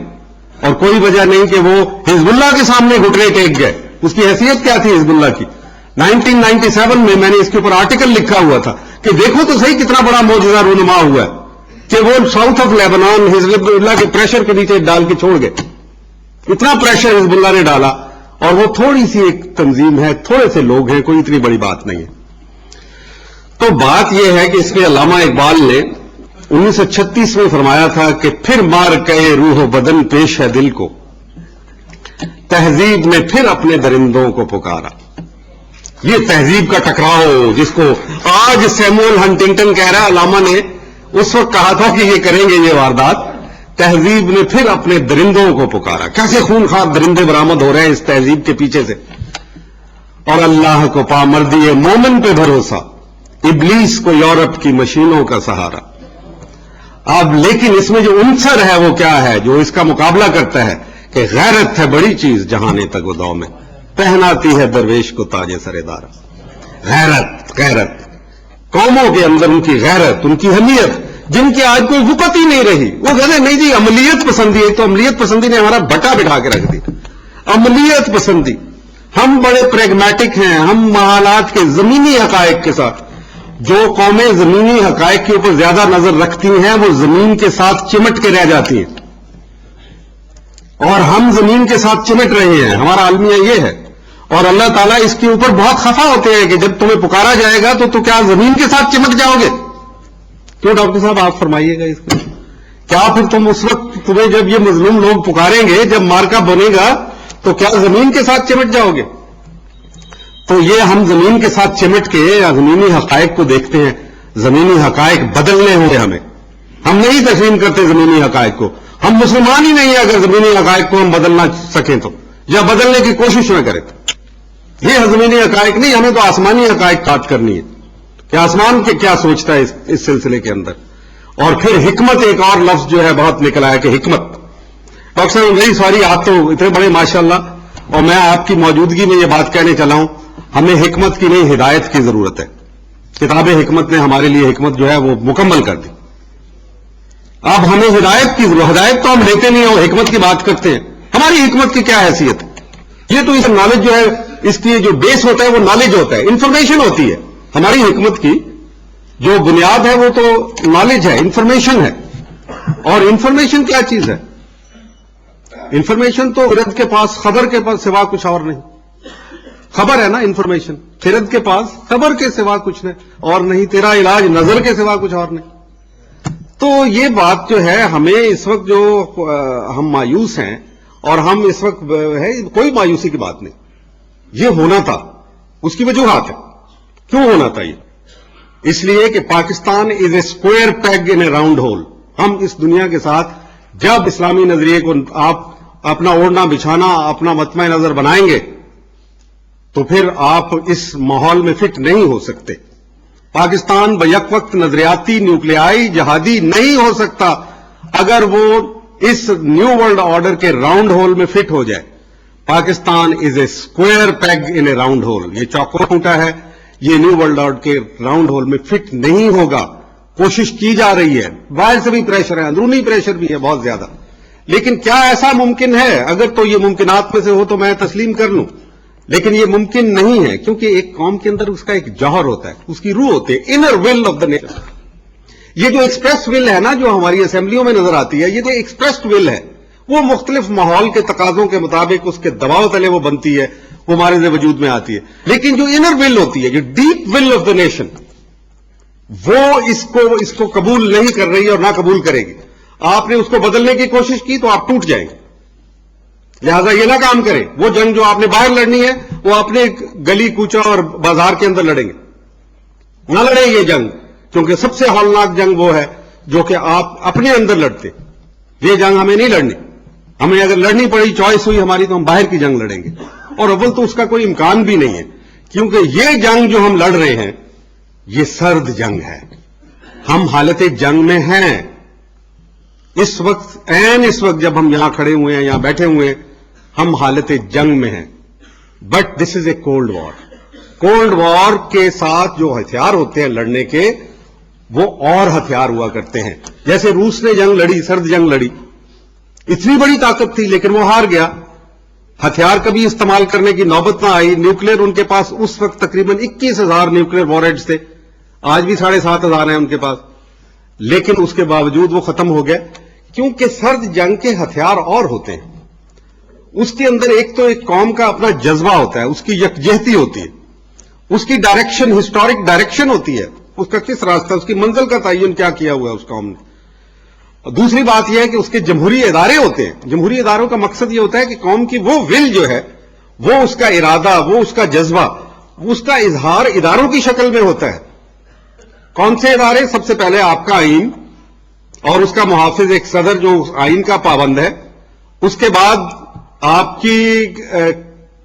اور کوئی وجہ نہیں کہ وہ حزب اللہ کے سامنے گھٹنے ٹیک گئے. اس کی حیثیت کیا تھی حزب اللہ کی؟ 1997 میں نے اس کے اوپر آرٹیکل لکھا ہوا تھا کہ دیکھو تو صحیح کتنا بڑا معجزہ رونما ہوا ہے کہ وہ ساؤتھ آف لیبنان حزب اللہ کے پریشر کے نیچے ڈال کے چھوڑ گئے. اتنا پریشر حزب اللہ نے ڈالا, اور وہ تھوڑی سی ایک تنظیم ہے, تھوڑے سے لوگ ہیں, کوئی اتنی بڑی بات نہیں ہے. تو بات یہ ہے کہ اس میں علامہ اقبال نے 1936 میں فرمایا تھا کہ پھر مار کے روح و بدن پیش ہے دل کو, تہذیب نے پھر اپنے درندوں کو پکارا. یہ تہذیب کا ٹکراؤ جس کو آج سیموئل ہنٹنگٹن کہہ رہا ہے، علامہ نے اس وقت کہا تھا کہ یہ کریں گے یہ واردات، تہذیب نے پھر اپنے درندوں کو پکارا. کیسے خونخوار درندے برآمد ہو رہے ہیں اس تہذیب کے پیچھے سے. اور اللہ کو پامردی مومن پہ بھروسہ، ابلیس کو یورپ کی مشینوں کا سہارا. اب لیکن اس میں جو عنصر ہے وہ کیا ہے جو اس کا مقابلہ کرتا ہے کہ غیرت ہے بڑی چیز جہانے تک وہ دو میں پہناتی ہے درویش کو تاج سر دارا. غیرت قوموں کے اندر ان کی غیرت، ان کی اہمیت، جن کی آج کوئی وقت ہی نہیں رہی. وہ کہتے نہیں جی عملیت پسندی ہے، تو عملیت پسندی نے ہمارا بٹا بٹھا کے رکھ دی. عملیت پسندی، ہم بڑے پریگمیٹک ہیں، ہم حالات کے زمینی حقائق کے ساتھ. جو قومیں زمینی حقائق کے اوپر زیادہ نظر رکھتی ہیں وہ زمین کے ساتھ چمٹ کے رہ جاتی ہیں، اور ہم زمین کے ساتھ چمٹ رہے ہیں. ہمارا المیہ یہ ہے، اور اللہ تعالیٰ اس کے اوپر بہت خفا ہوتے ہیں کہ جب تمہیں پکارا جائے گا تو کیا زمین کے ساتھ چمٹ جاؤ گے؟ کیوں ڈاکٹر صاحب آپ فرمائیے گا اس کو. کیا پھر تم اس وقت تمہیں جب یہ مظلوم لوگ پکاریں گے، جب مارکا بنے گا تو کیا زمین کے ساتھ چمٹ جاؤ گے؟ تو یہ ہم زمین کے ساتھ چمٹ کے یا زمینی حقائق کو دیکھتے ہیں. زمینی حقائق بدلنے ہوں گے ہمیں. ہم نہیں تسلیم کرتے زمینی حقائق کو. ہم مسلمان ہی نہیں ہیں اگر زمینی حقائق کو ہم بدلنا سکیں تو، یا بدلنے کی کوشش نہ کریں. یہ زمینی حقائق نہیں، ہمیں تو آسمانی حقائق بات کرنی ہے کہ آسمان کے کیا سوچتا ہے اس سلسلے کے اندر. اور پھر حکمت ایک اور لفظ جو ہے بہت نکلا ہے کہ حکمت. ڈاکٹر صاحب ویری سوری، آپ تو اتنے بڑے ماشاءاللہ، اور میں آپ کی موجودگی میں یہ بات کہنے چلا ہوں، ہمیں حکمت کی نہیں ہدایت کی ضرورت ہے. کتاب حکمت نے ہمارے لیے حکمت جو ہے وہ مکمل کر دی. اب ہمیں ہدایت کی ضرورت. ہدایت تو ہم لیتے نہیں ہو، حکمت کی بات کرتے ہیں. ہماری حکمت کی کیا حیثیت ہے؟ یہ تو اس نالج جو ہے، اس کی جو بیس ہوتا ہے وہ نالج ہوتا ہے، انفارمیشن ہوتی ہے. ہماری حکمت کی جو بنیاد ہے وہ تو نالج ہے، انفارمیشن ہے. اور انفارمیشن کیا چیز ہے؟ انفارمیشن تو خرد کے پاس خبر کے پاس سوا کچھ اور نہیں. خبر ہے نا انفارمیشن، خرد کے پاس خبر کے سوا کچھ نہیں اور نہیں، تیرا علاج نظر کے سوا کچھ اور نہیں. تو یہ بات جو ہے ہمیں اس وقت جو ہم مایوس ہیں، اور ہم اس وقت ہے کوئی مایوسی کی بات نہیں. یہ ہونا تھا، اس کی وجوہات ہے کیوں ہونا تھا. یہ اس لیے کہ Pakistan is a square peg in a round hole. ہم اس دنیا کے ساتھ جب اسلامی نظریے کو آپ اپنا اوڑھنا بچھانا، اپنا مطمع نظر بنائیں گے تو پھر آپ اس ماحول میں فٹ نہیں ہو سکتے. پاکستان بیک وقت نظریاتی، نیوکلیائی، جہادی نہیں ہو سکتا اگر وہ اس نیو ورلڈ آرڈر کے راؤنڈ ہول میں فٹ ہو جائے. Pakistan is a square peg in a round hole. یہ چوکور ٹوٹا ہے، یہ نیو ورلڈ آرڈر کے راؤنڈ ہول میں فٹ نہیں ہوگا. کوشش کی جا رہی ہے، باہر سے بھی پریشر ہے، اندرونی پریشر بھی ہے بہت زیادہ. لیکن کیا ایسا ممکن ہے؟ اگر تو یہ ممکنات میں سے ہو تو میں تسلیم کر لوں، لیکن یہ ممکن نہیں ہے کیونکہ ایک قوم کے اندر اس کا ایک جوہر ہوتا ہے، اس کی روح ہوتی ہے، inner will of the nation. یہ جو ایکسپریس ول ہے نا جو ہماری اسمبلیوں میں نظر آتی ہے، یہ جو ایکسپریسڈ ول ہے وہ مختلف ماحول کے تقاضوں کے مطابق اس کے دباؤ تلے وہ بنتی ہے، وہ ہمارے سے وجود میں آتی ہے. لیکن جو انر ول ہوتی ہے، جو deep will of the nation, وہ اس کو قبول نہیں کر رہی اور نہ قبول کرے گی. آپ نے اس کو بدلنے کی کوشش کی تو آپ ٹوٹ جائیں گے. لہذا یہ نہ کام کریں. وہ جنگ جو آپ نے باہر لڑنی ہے وہ اپنے گلی کوچا اور بازار کے اندر لڑیں گے. نہ لڑیں یہ جنگ، کیونکہ سب سے ہولناک جنگ وہ ہے جو کہ آپ اپنے اندر لڑتے. یہ جنگ ہمیں نہیں لڑنی. ہمیں اگر لڑنی پڑی، چوائس ہوئی ہماری، تو ہم باہر کی جنگ لڑیں گے. اور اول تو اس کا کوئی امکان بھی نہیں ہے، کیونکہ یہ جنگ جو ہم لڑ رہے ہیں یہ سرد جنگ ہے. ہم حالت جنگ میں ہیں اس وقت، اس وقت جب ہم یہاں کھڑے ہوئے ہیں، یہاں بیٹھے ہوئے ہیں، ہم حالت جنگ میں ہیں. But this is a cold war. Cold war کے ساتھ جو ہتھیار ہوتے ہیں لڑنے کے، وہ اور ہتھیار ہوا کرتے ہیں. جیسے روس نے جنگ لڑی، سرد جنگ لڑی، اتنی بڑی طاقت تھی لیکن وہ ہار گیا. ہتھیار کبھی استعمال کرنے کی نوبت نہ آئی. نیوکلیر ان کے پاس اس وقت تقریباً 21,000 نیوکلیر وارہیڈز تھے. آج بھی 7,500 ہیں ان کے پاس، لیکن اس کے باوجود وہ ختم ہو گئے. کیونکہ سرد جنگ کے ہتھیار اور ہوتے ہیں. اس کے اندر ایک تو ایک قوم کا اپنا جذبہ ہوتا ہے، اس کی یکجہتی ہوتی ہے، اس کی ڈائریکشن، ہسٹورک ڈائریکشن ہوتی ہے، اس کا کس راستہ، اس کی منزل کا تعین کیا کیا ہوا ہے اس قوم نے. اور دوسری بات یہ ہے کہ اس کے جمہوری ادارے ہوتے ہیں. جمہوری اداروں کا مقصد یہ ہوتا ہے کہ قوم کی وہ ول جو ہے، وہ اس کا ارادہ، وہ اس کا جذبہ، اس کا اظہار اداروں کی شکل میں ہوتا ہے. کون سے ادارے؟ سب سے پہلے آپ کا آئین اور اس کا محافظ ایک صدر جو آئین کا پابند ہے. اس کے بعد آپ کی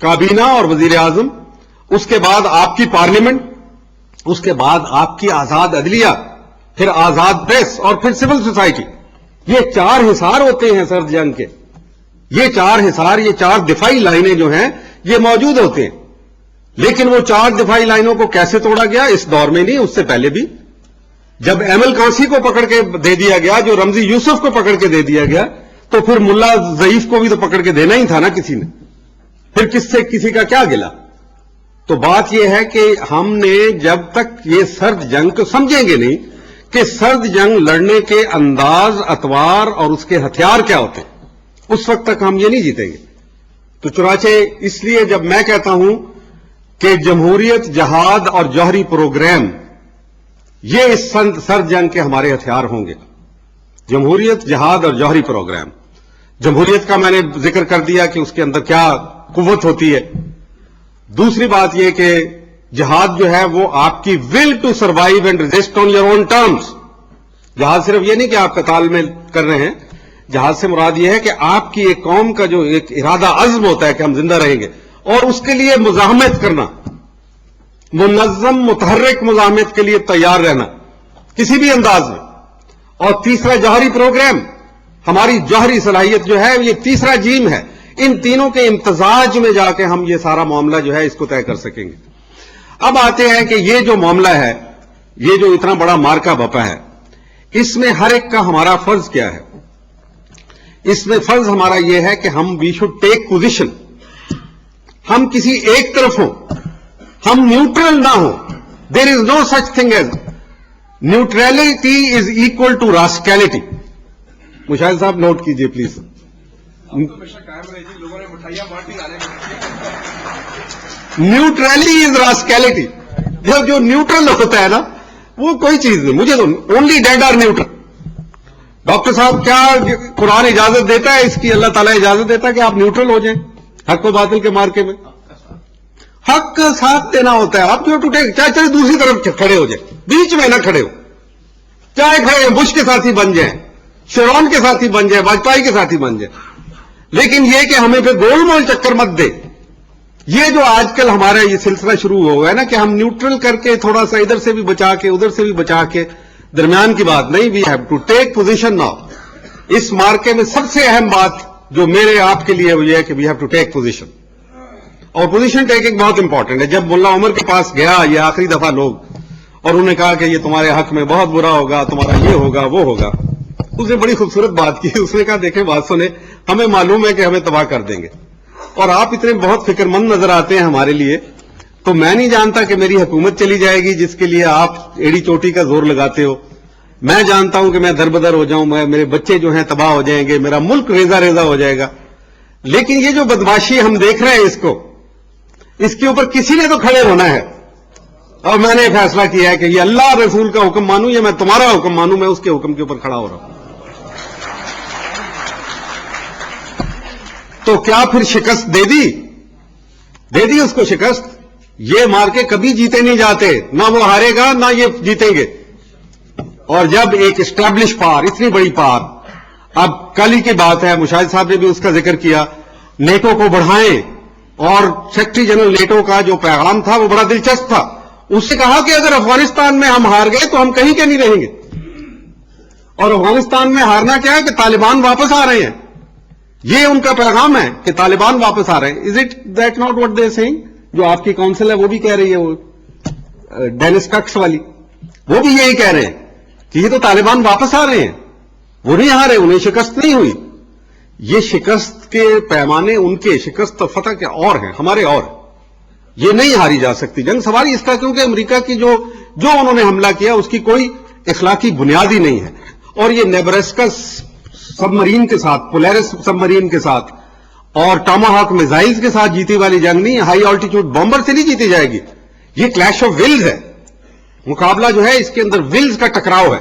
کابینہ اور وزیر اعظم. اس کے بعد آپ کی پارلیمنٹ. اس کے بعد آپ کی آزاد عدلیہ. پھر آزاد پریس اور پھر سول سوسائٹی. یہ 4 حصار ہوتے ہیں سرد جنگ کے. یہ 4 حصار، یہ 4 دفاعی لائنیں جو ہیں یہ موجود ہوتے ہیں. لیکن وہ 4 دفاعی لائنوں کو کیسے توڑا گیا؟ اس دور میں نہیں، اس سے پہلے بھی. جب ایمل کانسی کو پکڑ کے دے دیا گیا، جو رمزی یوسف کو پکڑ کے دے دیا گیا، تو پھر ملا ضعیف کو بھی تو پکڑ کے دینا ہی تھا نا کسی نے. پھر کس سے کسی کا کیا گلا؟ تو بات یہ ہے کہ ہم نے جب تک یہ سرد جنگ کو سمجھیں گے نہیں کہ سرد جنگ لڑنے کے انداز، اطوار اور اس کے ہتھیار کیا ہوتے ہیں، اس وقت تک ہم یہ نہیں جیتیں گے. تو چنانچہ اس لیے جب میں کہتا ہوں کہ جمہوریت، جہاد اور جوہری پروگرام یہ اس سرد جنگ کے ہمارے ہتھیار ہوں گے. جمہوریت، جہاد اور جوہری پروگرام. جمہوریت کا میں نے ذکر کر دیا کہ اس کے اندر کیا قوت ہوتی ہے. دوسری بات یہ کہ جہاد جو ہے وہ آپ کی will to survive and resist on your own terms. جہاد صرف یہ نہیں کہ آپ قتال میں کر رہے ہیں. جہاد سے مراد یہ ہے کہ آپ کی ایک قوم کا جو ایک ارادہ عزم ہوتا ہے کہ ہم زندہ رہیں گے، اور اس کے لیے مزاحمت کرنا، منظم متحرک مزاحمت کے لیے تیار رہنا کسی بھی انداز میں. اور تیسرا جوہری پروگرام، ہماری جوہری صلاحیت جو ہے یہ تیسرا جیم ہے. ان تینوں کے امتزاج میں جا کے ہم یہ سارا معاملہ جو ہے اس کو طے کر سکیں گے. اب آتے ہیں کہ یہ جو معاملہ ہے، یہ جو اتنا بڑا مارکا بپا ہے، اس میں ہر ایک کا ہمارا فرض کیا ہے؟ اس میں فرض ہمارا یہ ہے کہ ہم وی شوڈ ٹیک پوزیشن. ہم کسی ایک طرف ہوں، ہم نیوٹرل نہ ہوں. There is no such thing as neutrality is equal to rascality. مشاہد صاحب نوٹ کیجئے پلیز. نیوٹرلی از راسکیلٹی. جب جو نیوٹرل ہوتا ہے نا وہ کوئی چیز نہیں. مجھے تو only dead are neutral. Doctor صاحب کیا قرآن اجازت دیتا ہے اس کی؟ اللہ تعالیٰ اجازت دیتا ہے کہ آپ نیوٹرل ہو جائیں حق و باطل کے مارکے میں؟ حق کا ساتھ دینا ہوتا ہے. آپ جو ٹوٹے چاہے چاہے دوسری طرف کھڑے ہو جائیں، بیچ میں نہ کھڑے ہو. چاہے کھڑے بش کے ساتھی بن جائیں، شیرون کے ساتھی بن جائیں، واجپئی کے ساتھی بن جائیں، لیکن یہ کہ ہمیں پھر گول مول چکر مت دے. یہ جو آج کل ہمارا یہ سلسلہ شروع ہو گیا نا کہ ہم نیوٹرل کر کے تھوڑا سا ادھر سے بھی بچا کے ادھر سے بھی بچا کے، درمیان کی بات نہیں. We have to take position now. اس مارکے میں سب سے اہم بات جو میرے آپ کے لیے وہ یہ ہے کہ we have to take position. اور پوزیشن ٹیکنگ بہت امپورٹنٹ ہے. جب ملا عمر کے پاس گیا یہ آخری دفعہ لوگ، اور انہوں نے کہا کہ یہ تمہارے حق میں بہت برا ہوگا، تمہارا یہ ہوگا وہ ہوگا، اس نے بڑی خوبصورت بات کی. اس نے کہا دیکھیں بات سنیں، ہمیں معلوم ہے کہ ہمیں تباہ کر دیں گے، اور آپ اتنے بہت فکر مند نظر آتے ہیں ہمارے لیے، تو میں نہیں جانتا کہ میری حکومت چلی جائے گی جس کے لیے آپ ایڑی چوٹی کا زور لگاتے ہو. میں جانتا ہوں کہ میں دربدر ہو جاؤں، میرے بچے جو ہیں تباہ ہو جائیں گے، میرا ملک ریزہ ریزہ ہو جائے گا. لیکن یہ جو بدماشی ہم دیکھ رہے ہیں اس کے اوپر کسی نے تو کھڑے ہونا ہے. اور میں نے فیصلہ کیا ہے کہ یہ اللہ رسول کا حکم مانوں یا میں تمہارا حکم مانوں، میں اس کے حکم کے اوپر کھڑا ہو رہا ہوں. تو کیا پھر شکست دے دی اس کو شکست؟ یہ مار کے کبھی جیتے نہیں جاتے، نہ وہ ہارے گا نہ یہ جیتیں گے. اور جب ایک اسٹیبلش پاور، اتنی بڑی پاور، اب کل ہی کی بات ہے، مشاہد صاحب نے بھی اس کا ذکر کیا، نیٹو کو بڑھائیں، اور سیکرٹری جنرل نیٹو کا جو پیغام تھا وہ بڑا دلچسپ تھا. اس سے کہا کہ اگر افغانستان میں ہم ہار گئے تو ہم کہیں کے نہیں رہیں گے. اور افغانستان میں ہارنا کیا ہے کہ طالبان واپس آ رہے ہیں. یہ ان کا پیغام ہے کہ طالبان واپس آ رہے ہیں. Is it that not what they saying? جو آپ کی کونسل ہے وہ بھی کہہ رہی ہے، وہ ڈینس ککس والی، وہ بھی یہی کہہ رہے ہیں کہ یہ تو طالبان واپس آ رہے ہیں. وہ نہیں ہارے، انہیں شکست نہیں ہوئی. یہ شکست کے پیمانے ان کے، شکست اور فتح کے اور ہیں، ہمارے اور. یہ نہیں ہاری جا سکتی جنگ سواری اس کا، کیونکہ امریکہ کی جو انہوں نے حملہ کیا اس کی کوئی اخلاقی بنیاد ہی نہیں ہے. اور یہ نیبراسکا سب مرین کے ساتھ، پولیرس سب مرین کے ساتھ اور ٹاماہاک میزائلز کے ساتھ جیتی والی جنگ نہیں، ہائی آلٹیٹیوڈ بمبر سے نہیں جیتی جائے گی. یہ کلیش آف ولز ہے. مقابلہ جو ہے اس کے اندر ولز کا ٹکراؤ ہے،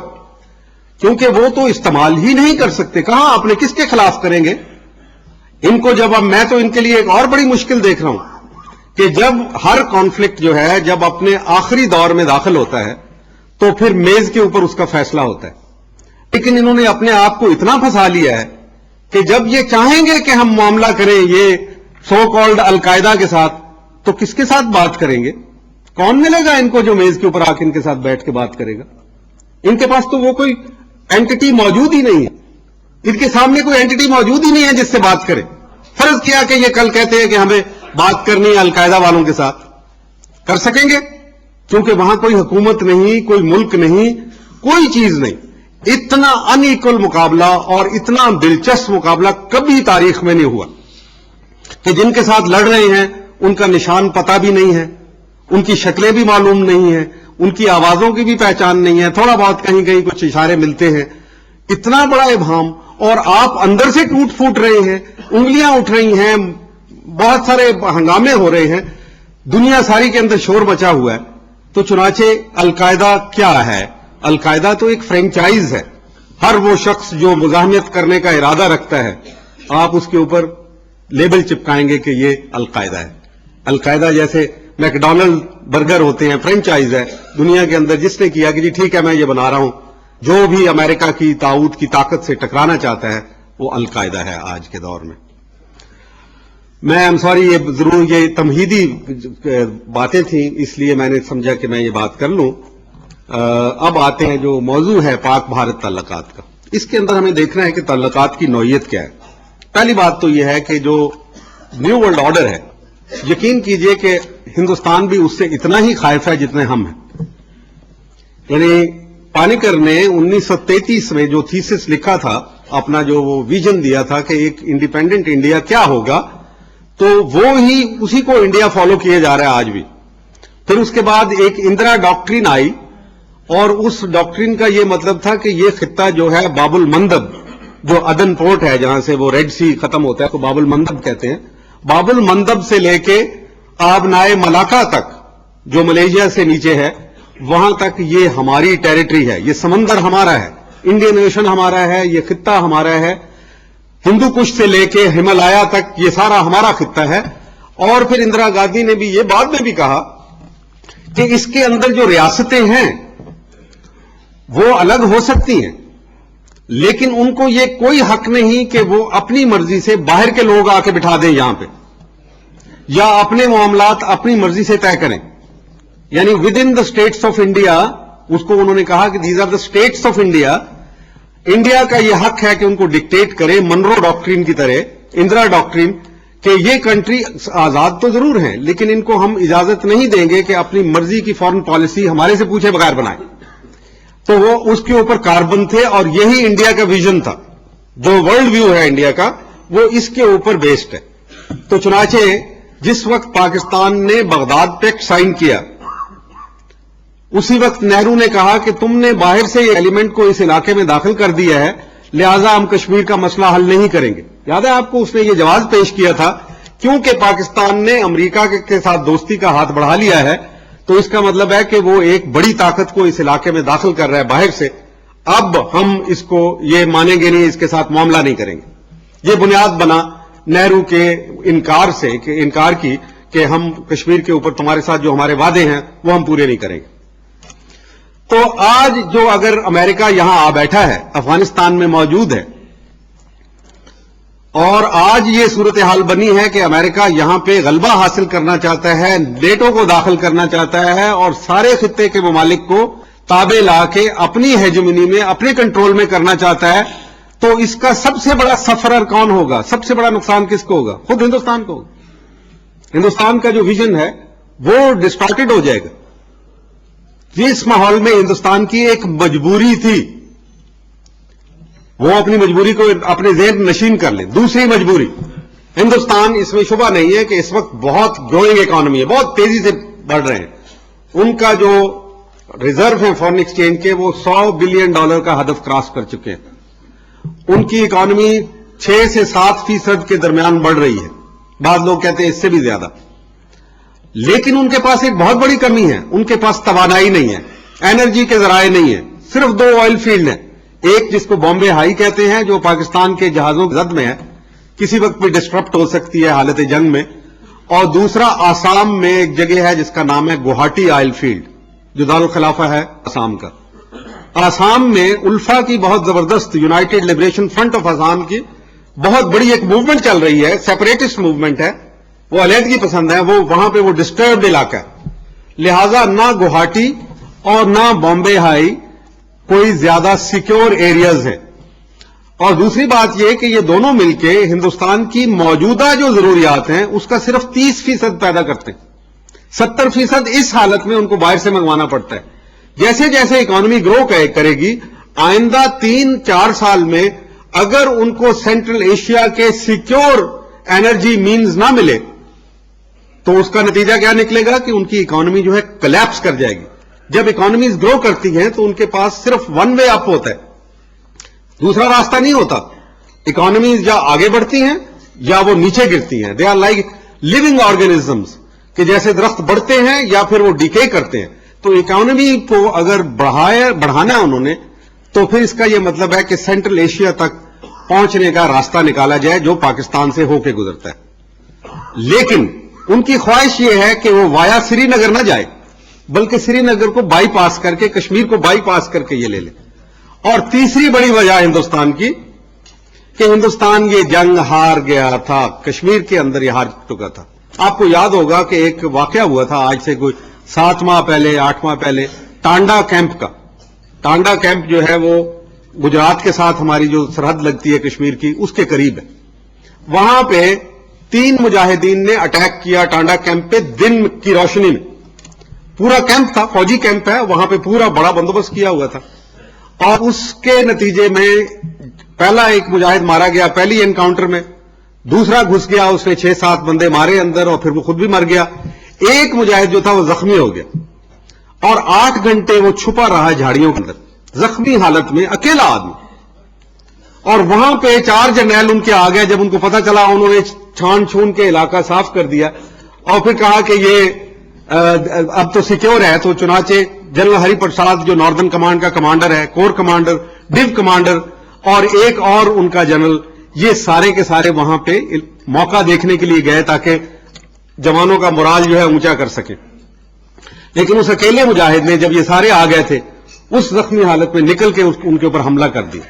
کیونکہ وہ تو استعمال ہی نہیں کر سکتے. کہاں اپنے کس کے خلاف کریں گے ان کو؟ جب اب میں تو ان کے لیے ایک اور بڑی مشکل دیکھ رہا ہوں کہ جب ہر کانفلکٹ جو ہے جب اپنے آخری دور میں داخل ہوتا ہے تو پھر میز کے اوپر اس کا فیصلہ ہوتا ہے. لیکن انہوں نے اپنے آپ کو اتنا پھنسا لیا ہے کہ جب یہ چاہیں گے کہ ہم معاملہ کریں یہ سو کالڈ القاعدہ کے ساتھ, تو کس کے ساتھ بات کریں گے؟ کون ملے گا ان کو جو میز کے اوپر آ کے ان کے ساتھ بیٹھ کے بات کرے گا؟ ان کے پاس تو وہ کوئی اینٹی موجود ہی نہیں ہے, ان کے سامنے کوئی اینٹی موجود ہی نہیں ہے جس سے بات کرے. فرض کیا کہ یہ کل کہتے ہیں کہ ہمیں بات کرنی ہے القاعدہ والوں کے ساتھ, کر سکیں گے؟ کیونکہ وہاں کوئی حکومت نہیں, کوئی ملک نہیں, کوئی چیز نہیں. اتنا ان ایکول مقابلہ اور اتنا دلچسپ مقابلہ کبھی تاریخ میں نہیں ہوا کہ جن کے ساتھ لڑ رہے ہیں ان کا نشان پتہ بھی نہیں ہے, ان کی شکلیں بھی معلوم نہیں ہیں, ان کی آوازوں کی بھی پہچان نہیں ہے, تھوڑا بہت کہیں کہیں کچھ اشارے ملتے ہیں. اتنا بڑا ابہام, اور آپ اندر سے ٹوٹ پھوٹ رہے ہیں, انگلیاں اٹھ رہی ہیں, بہت سارے ہنگامے ہو رہے ہیں, دنیا ساری کے اندر شور مچا ہوا ہے. تو چنانچہ القاعدہ کیا ہے؟ القاعدہ تو ایک فرینچائز ہے. ہر وہ شخص جو مزاحمت کرنے کا ارادہ رکھتا ہے آپ اس کے اوپر لیبل چپکائیں گے کہ یہ القاعدہ ہے. القاعدہ جیسے میکڈونلڈ برگر ہوتے ہیں, فرینچائز ہے دنیا کے اندر. جس نے کیا کہ جی ٹھیک ہے میں یہ بنا رہا ہوں, جو بھی امریکہ کی طاغوت کی طاقت سے ٹکرانا چاہتا ہے وہ القاعدہ ہے آج کے دور میں. میں سوری, یہ ضرور یہ تمہیدی باتیں تھیں, اس لیے میں نے سمجھا کہ میں یہ بات کر لوں. اب آتے ہیں جو موضوع ہے پاک بھارت تعلقات کا. اس کے اندر ہمیں دیکھنا ہے کہ تعلقات کی نوعیت کیا ہے. پہلی بات تو یہ ہے کہ جو نیو ورلڈ آرڈر ہے, یقین کیجئے کہ ہندوستان بھی اس سے اتنا ہی خائف ہے جتنے ہم ہیں. یعنی پانیکر نے 1933 میں جو تھیسس لکھا تھا, اپنا جو وہ ویژن دیا تھا کہ ایک انڈیپینڈنٹ انڈیا کیا ہوگا, تو وہ ہی اسی کو انڈیا فالو کیے جا رہا ہے آج بھی. پھر اس کے بعد ایک اندرا ڈاکٹرین آئی, اور اس ڈاکٹرین کا یہ مطلب تھا کہ یہ خطہ جو ہے باب المندب, جو عدن پورٹ ہے جہاں سے وہ ریڈ سی ختم ہوتا ہے, تو باب المندب کہتے ہیں. باب المندب سے لے کے آبنائے ملاقہ تک جو ملیشیا سے نیچے ہے وہاں تک یہ ہماری ٹیریٹری ہے. یہ سمندر ہمارا ہے, انڈین اوشن ہمارا ہے, یہ خطہ ہمارا ہے. ہندو کش سے لے کے ہمالیہ تک یہ سارا ہمارا خطہ ہے. اور پھر اندرا گاندھی نے بھی یہ بعد میں بھی کہا کہ اس کے اندر جو ریاستیں ہیں وہ الگ ہو سکتی ہیں, لیکن ان کو یہ کوئی حق نہیں کہ وہ اپنی مرضی سے باہر کے لوگ آ کے بٹھا دیں یہاں پہ, یا اپنے معاملات اپنی مرضی سے طے کریں. یعنی with in the status of India, اس کو انہوں نے کہا کہ these are the status of India. India کا یہ حق ہے کہ ان کو ڈکٹیٹ کرے, منرو ڈاکٹرین کی طرح, اندرا ڈاکٹرین, کہ یہ کنٹری آزاد تو ضرور ہیں لیکن ان کو ہم اجازت نہیں دیں گے کہ اپنی مرضی کی فارن پالیسی ہمارے سے پوچھے بغیر بنائیں. تو وہ اس کے اوپر کاربن تھے, اور یہی انڈیا کا ویژن تھا. جو ورلڈ ویو ہے انڈیا کا وہ اس کے اوپر بیسڈ ہے. تو چنانچہ جس وقت پاکستان نے بغداد پیکٹ سائن کیا, اسی وقت نہرو نے کہا کہ تم نے باہر سے یہ ایلیمنٹ کو اس علاقے میں داخل کر دیا ہے, لہذا ہم کشمیر کا مسئلہ حل نہیں کریں گے. یاد ہے آپ کو اس نے یہ جواز پیش کیا تھا, کیونکہ پاکستان نے امریکہ کے ساتھ دوستی کا ہاتھ بڑھا لیا ہے, تو اس کا مطلب ہے کہ وہ ایک بڑی طاقت کو اس علاقے میں داخل کر رہا ہے باہر سے. اب ہم اس کو یہ مانیں گے نہیں, اس کے ساتھ معاملہ نہیں کریں گے. یہ بنیاد بنا نہرو کے انکار کی کہ ہم کشمیر کے اوپر تمہارے ساتھ جو ہمارے وعدے ہیں وہ ہم پورے نہیں کریں گے. تو آج جو اگر امریکہ یہاں آ بیٹھا ہے, افغانستان میں موجود ہے, اور آج یہ صورتحال بنی ہے کہ امریکہ یہاں پہ غلبہ حاصل کرنا چاہتا ہے, نیٹو کو داخل کرنا چاہتا ہے, اور سارے خطے کے ممالک کو تابع لا کے اپنی ہیجمنی میں, اپنے کنٹرول میں کرنا چاہتا ہے, تو اس کا سب سے بڑا سفرر کون ہوگا, سب سے بڑا نقصان کس کو ہوگا؟ خود ہندوستان کو ہوگا. ہندوستان کا جو ویژن ہے وہ ڈسٹارٹڈ ہو جائے گا. اس ماحول میں ہندوستان کی ایک مجبوری تھی, وہ اپنی مجبوری کو اپنے ذہن نشین کر لیں. دوسری مجبوری, ہندوستان, اس میں شبہ نہیں ہے کہ اس وقت بہت گروئنگ اکانومی ہے, بہت تیزی سے بڑھ رہے ہیں. ان کا جو ریزرو ہے فارن ایکسچینج کے وہ $100 بلین کا ہدف کراس کر چکے ہیں. ان کی اکانومی 6 سے 7% کے درمیان بڑھ رہی ہے, بعض لوگ کہتے ہیں اس سے بھی زیادہ. لیکن ان کے پاس ایک بہت بڑی کمی ہے, ان کے پاس توانائی نہیں ہے, انرجی کے ذرائع نہیں ہے. صرف 2 آئل فیلڈ ہیں, ایک جس کو بامبے ہائی کہتے ہیں جو پاکستان کے جہازوں کی زد میں ہے, کسی وقت بھی ڈسٹرپٹ ہو سکتی ہے حالت جنگ میں, اور دوسرا آسام میں ایک جگہ ہے جس کا نام ہے گوہاٹی آئل فیلڈ، جو دارالخلافہ ہے آسام کا۔ آسام میں الفا کی بہت زبردست، United liberation front of Assam کی بہت بڑی ایک موومنٹ چل رہی ہے، سیپریٹسٹ موومنٹ ہے، وہ علیحدگی پسند ہے، وہ وہاں پہ وہ ڈسٹربڈ علاقہ ہے، لہذا نہ گوہاٹی اور نہ بامبے ہائی کوئی زیادہ سیکیور ایریاز ہیں۔ اور دوسری بات یہ کہ یہ دونوں مل کے ہندوستان کی موجودہ جو ضروریات ہیں اس کا صرف 30% پیدا کرتے ہیں، 70% اس حالت میں ان کو باہر سے منگوانا پڑتا ہے۔ جیسے جیسے اکانومی گرو کرے گی، آئندہ 3-4 سال میں اگر ان کو سینٹرل ایشیا کے سیکیور انرجی مینز نہ ملے تو اس کا نتیجہ کیا نکلے گا کہ ان کی اکانومی جو ہے کلیپس کر جائے گی۔ جب اکانومیز گرو کرتی ہیں تو ان کے پاس صرف ون وے اپ ہوتا ہے، دوسرا راستہ نہیں ہوتا۔ اکانومیز یا آگے بڑھتی ہیں یا وہ نیچے گرتی ہیں۔ They are like living organisms, کہ جیسے درخت بڑھتے ہیں یا پھر وہ ڈیکے کرتے ہیں۔ تو اکانومی کو اگر بڑھانا ہے انہوں نے تو پھر اس کا یہ مطلب ہے کہ سینٹرل ایشیا تک پہنچنے کا راستہ نکالا جائے جو پاکستان سے ہو کے گزرتا ہے۔ لیکن ان کی خواہش یہ ہے کہ وہ وایا سری نگر نہ جائے بلکہ سری نگر کو بائی پاس کر کے، کشمیر کو بائی پاس کر کے یہ لے لے۔ اور تیسری بڑی وجہ ہندوستان کی کہ ہندوستان یہ جنگ ہار گیا تھا، کشمیر کے اندر یہ ہار چکا تھا۔ آپ کو یاد ہوگا کہ ایک واقعہ ہوا تھا آج سے کوئی 7 ماہ پہلے 8 ماہ پہلے، ٹانڈا کیمپ کا۔ ٹانڈا کیمپ جو ہے وہ گجرات کے ساتھ ہماری جو سرحد لگتی ہے کشمیر کی، اس کے قریب ہے۔ وہاں پہ 3 مجاہدین نے اٹیک کیا ٹانڈا کیمپ پہ دن کی روشنی میں۔ پورا کیمپ تھا، فوجی کیمپ ہے، وہاں پہ پورا بڑا بندوبست کیا ہوا تھا، اور اس کے نتیجے میں پہلا ایک مجاہد مارا گیا پہلی انکاؤنٹر میں، دوسرا گھس گیا، اس نے 6-7 بندے مارے اندر اور پھر وہ خود بھی مر گیا۔ ایک مجاہد جو تھا وہ زخمی ہو گیا اور 8 گھنٹے وہ چھپا رہا جھاڑیوں کے اندر زخمی حالت میں، اکیلا آدمی۔ اور وہاں پہ 4 جرنیل ان کے آ گئے، جب ان کو پتا چلا انہوں نے چھان چھون کے علاقہ صاف کر دیا اور پھر کہا کہ یہ اب تو سیکیور ہے، تو چنانچہ جنرل ہری پرساد جو ناردرن کمانڈ کا کمانڈر ہے، کور کمانڈر، ڈیو کمانڈر اور ایک اور ان کا جنرل، یہ سارے کے سارے وہاں پہ موقع دیکھنے کے لیے گئے تاکہ جوانوں کا مورال جو ہے اونچا کر سکے۔ لیکن اس اکیلے مجاہد نے جب یہ سارے آ گئے تھے اس زخمی حالت میں نکل کے ان کے اوپر حملہ کر دیا۔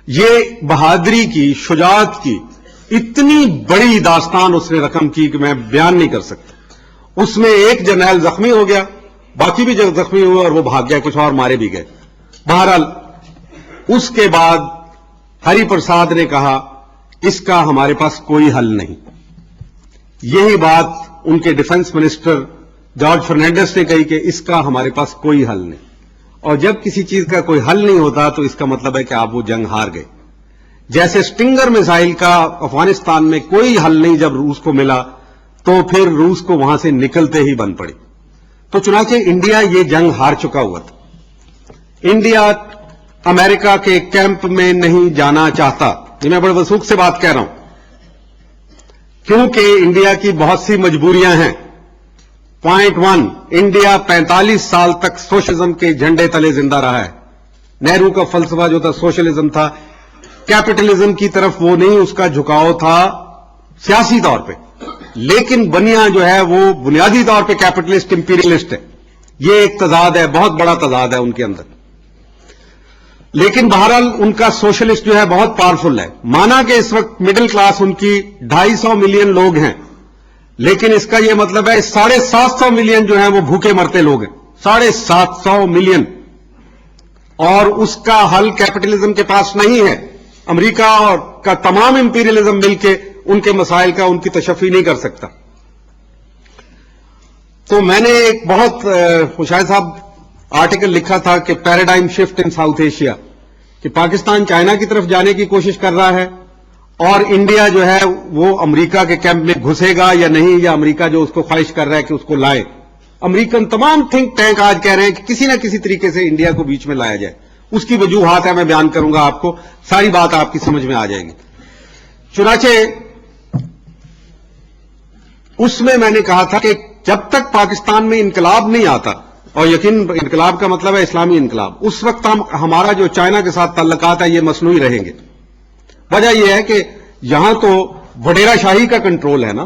یہ بہادری کی، شجاعت کی اتنی بڑی داستان اس نے رقم کی کہ میں بیان نہیں کر سکتا۔ اس میں ایک جرنیل زخمی ہو گیا، باقی بھی زخمی ہوئے اور وہ بھاگ گیا، کچھ اور مارے بھی گئے۔ بہرحال اس کے بعد ہری پرساد نے کہا اس کا ہمارے پاس کوئی حل نہیں۔ یہی بات ان کے ڈیفنس منسٹر جارج فرنینڈس نے کہی کہ اس کا ہمارے پاس کوئی حل نہیں۔ اور جب کسی چیز کا کوئی حل نہیں ہوتا تو اس کا مطلب ہے کہ آپ وہ جنگ ہار گئے۔ جیسے سٹنگر میزائل کا افغانستان میں کوئی حل نہیں جب روس کو ملا تو پھر روس کو وہاں سے نکلتے ہی بن پڑی۔ تو چنانچہ انڈیا یہ جنگ ہار چکا ہوا تھا۔ انڈیا امریکہ کے کیمپ میں نہیں جانا چاہتا، یہ میں بڑے وثوق سے بات کہہ رہا ہوں، کیونکہ انڈیا کی بہت سی مجبوریاں ہیں۔ پوائنٹ 1، انڈیا 45 سال تک سوشلزم کے جھنڈے تلے زندہ رہا ہے۔ نہرو کا فلسفہ جو تھا سوشلزم تھا، کیپٹلزم کی طرف وہ نہیں، اس کا جھکاؤ تھا سیاسی طور پہ، لیکن بنیاد جو ہے وہ بنیادی طور پہ کیپٹلسٹ امپیریلسٹ ہے۔ یہ ایک تضاد ہے، بہت بڑا تضاد ہے ان کے اندر۔ لیکن بہرحال ان کا سوشلسٹ جو ہے بہت پاورفل ہے۔ مانا کہ اس وقت مڈل کلاس ان کی 250 ملین لوگ ہیں، لیکن اس کا یہ مطلب ہے 750 ملین جو ہیں وہ بھوکے مرتے لوگ ہیں، 750 ملین، اور اس کا حل کیپٹلزم کے پاس نہیں ہے۔ امریکہ اور کا تمام امپیریلزم مل کے ان کے مسائل کا ان کی تشفی نہیں کر سکتا۔ تو میں نے ایک بہت شاہد صاحب آرٹیکل لکھا تھا کہ paradigm shift in South Asia, کہ پاکستان چائنا کی طرف جانے کی کوشش کر رہا ہے اور انڈیا جو ہے وہ امریکہ کے کیمپ میں گھسے گا یا نہیں، یا امریکہ جو اس کو خواہش کر رہا ہے کہ اس کو لائے۔ امریکن تمام تھنک ٹینک آج کہہ رہے ہیں کہ کسی نہ کسی طریقے سے انڈیا کو بیچ میں لایا جائے۔ اس کی وجوہات ہے، میں بیان کروں گا آپ کو، ساری بات آپ کی سمجھ میں آ جائے گی۔ چنانچہ اس میں نے کہا تھا کہ جب تک پاکستان میں انقلاب نہیں آتا، اور یقین انقلاب کا مطلب ہے اسلامی انقلاب، اس وقت ہمارا جو چائنا کے ساتھ تعلقات ہے یہ مصنوعی رہیں گے۔ وجہ یہ ہے کہ یہاں تو وڈیرا شاہی کا کنٹرول ہے نا،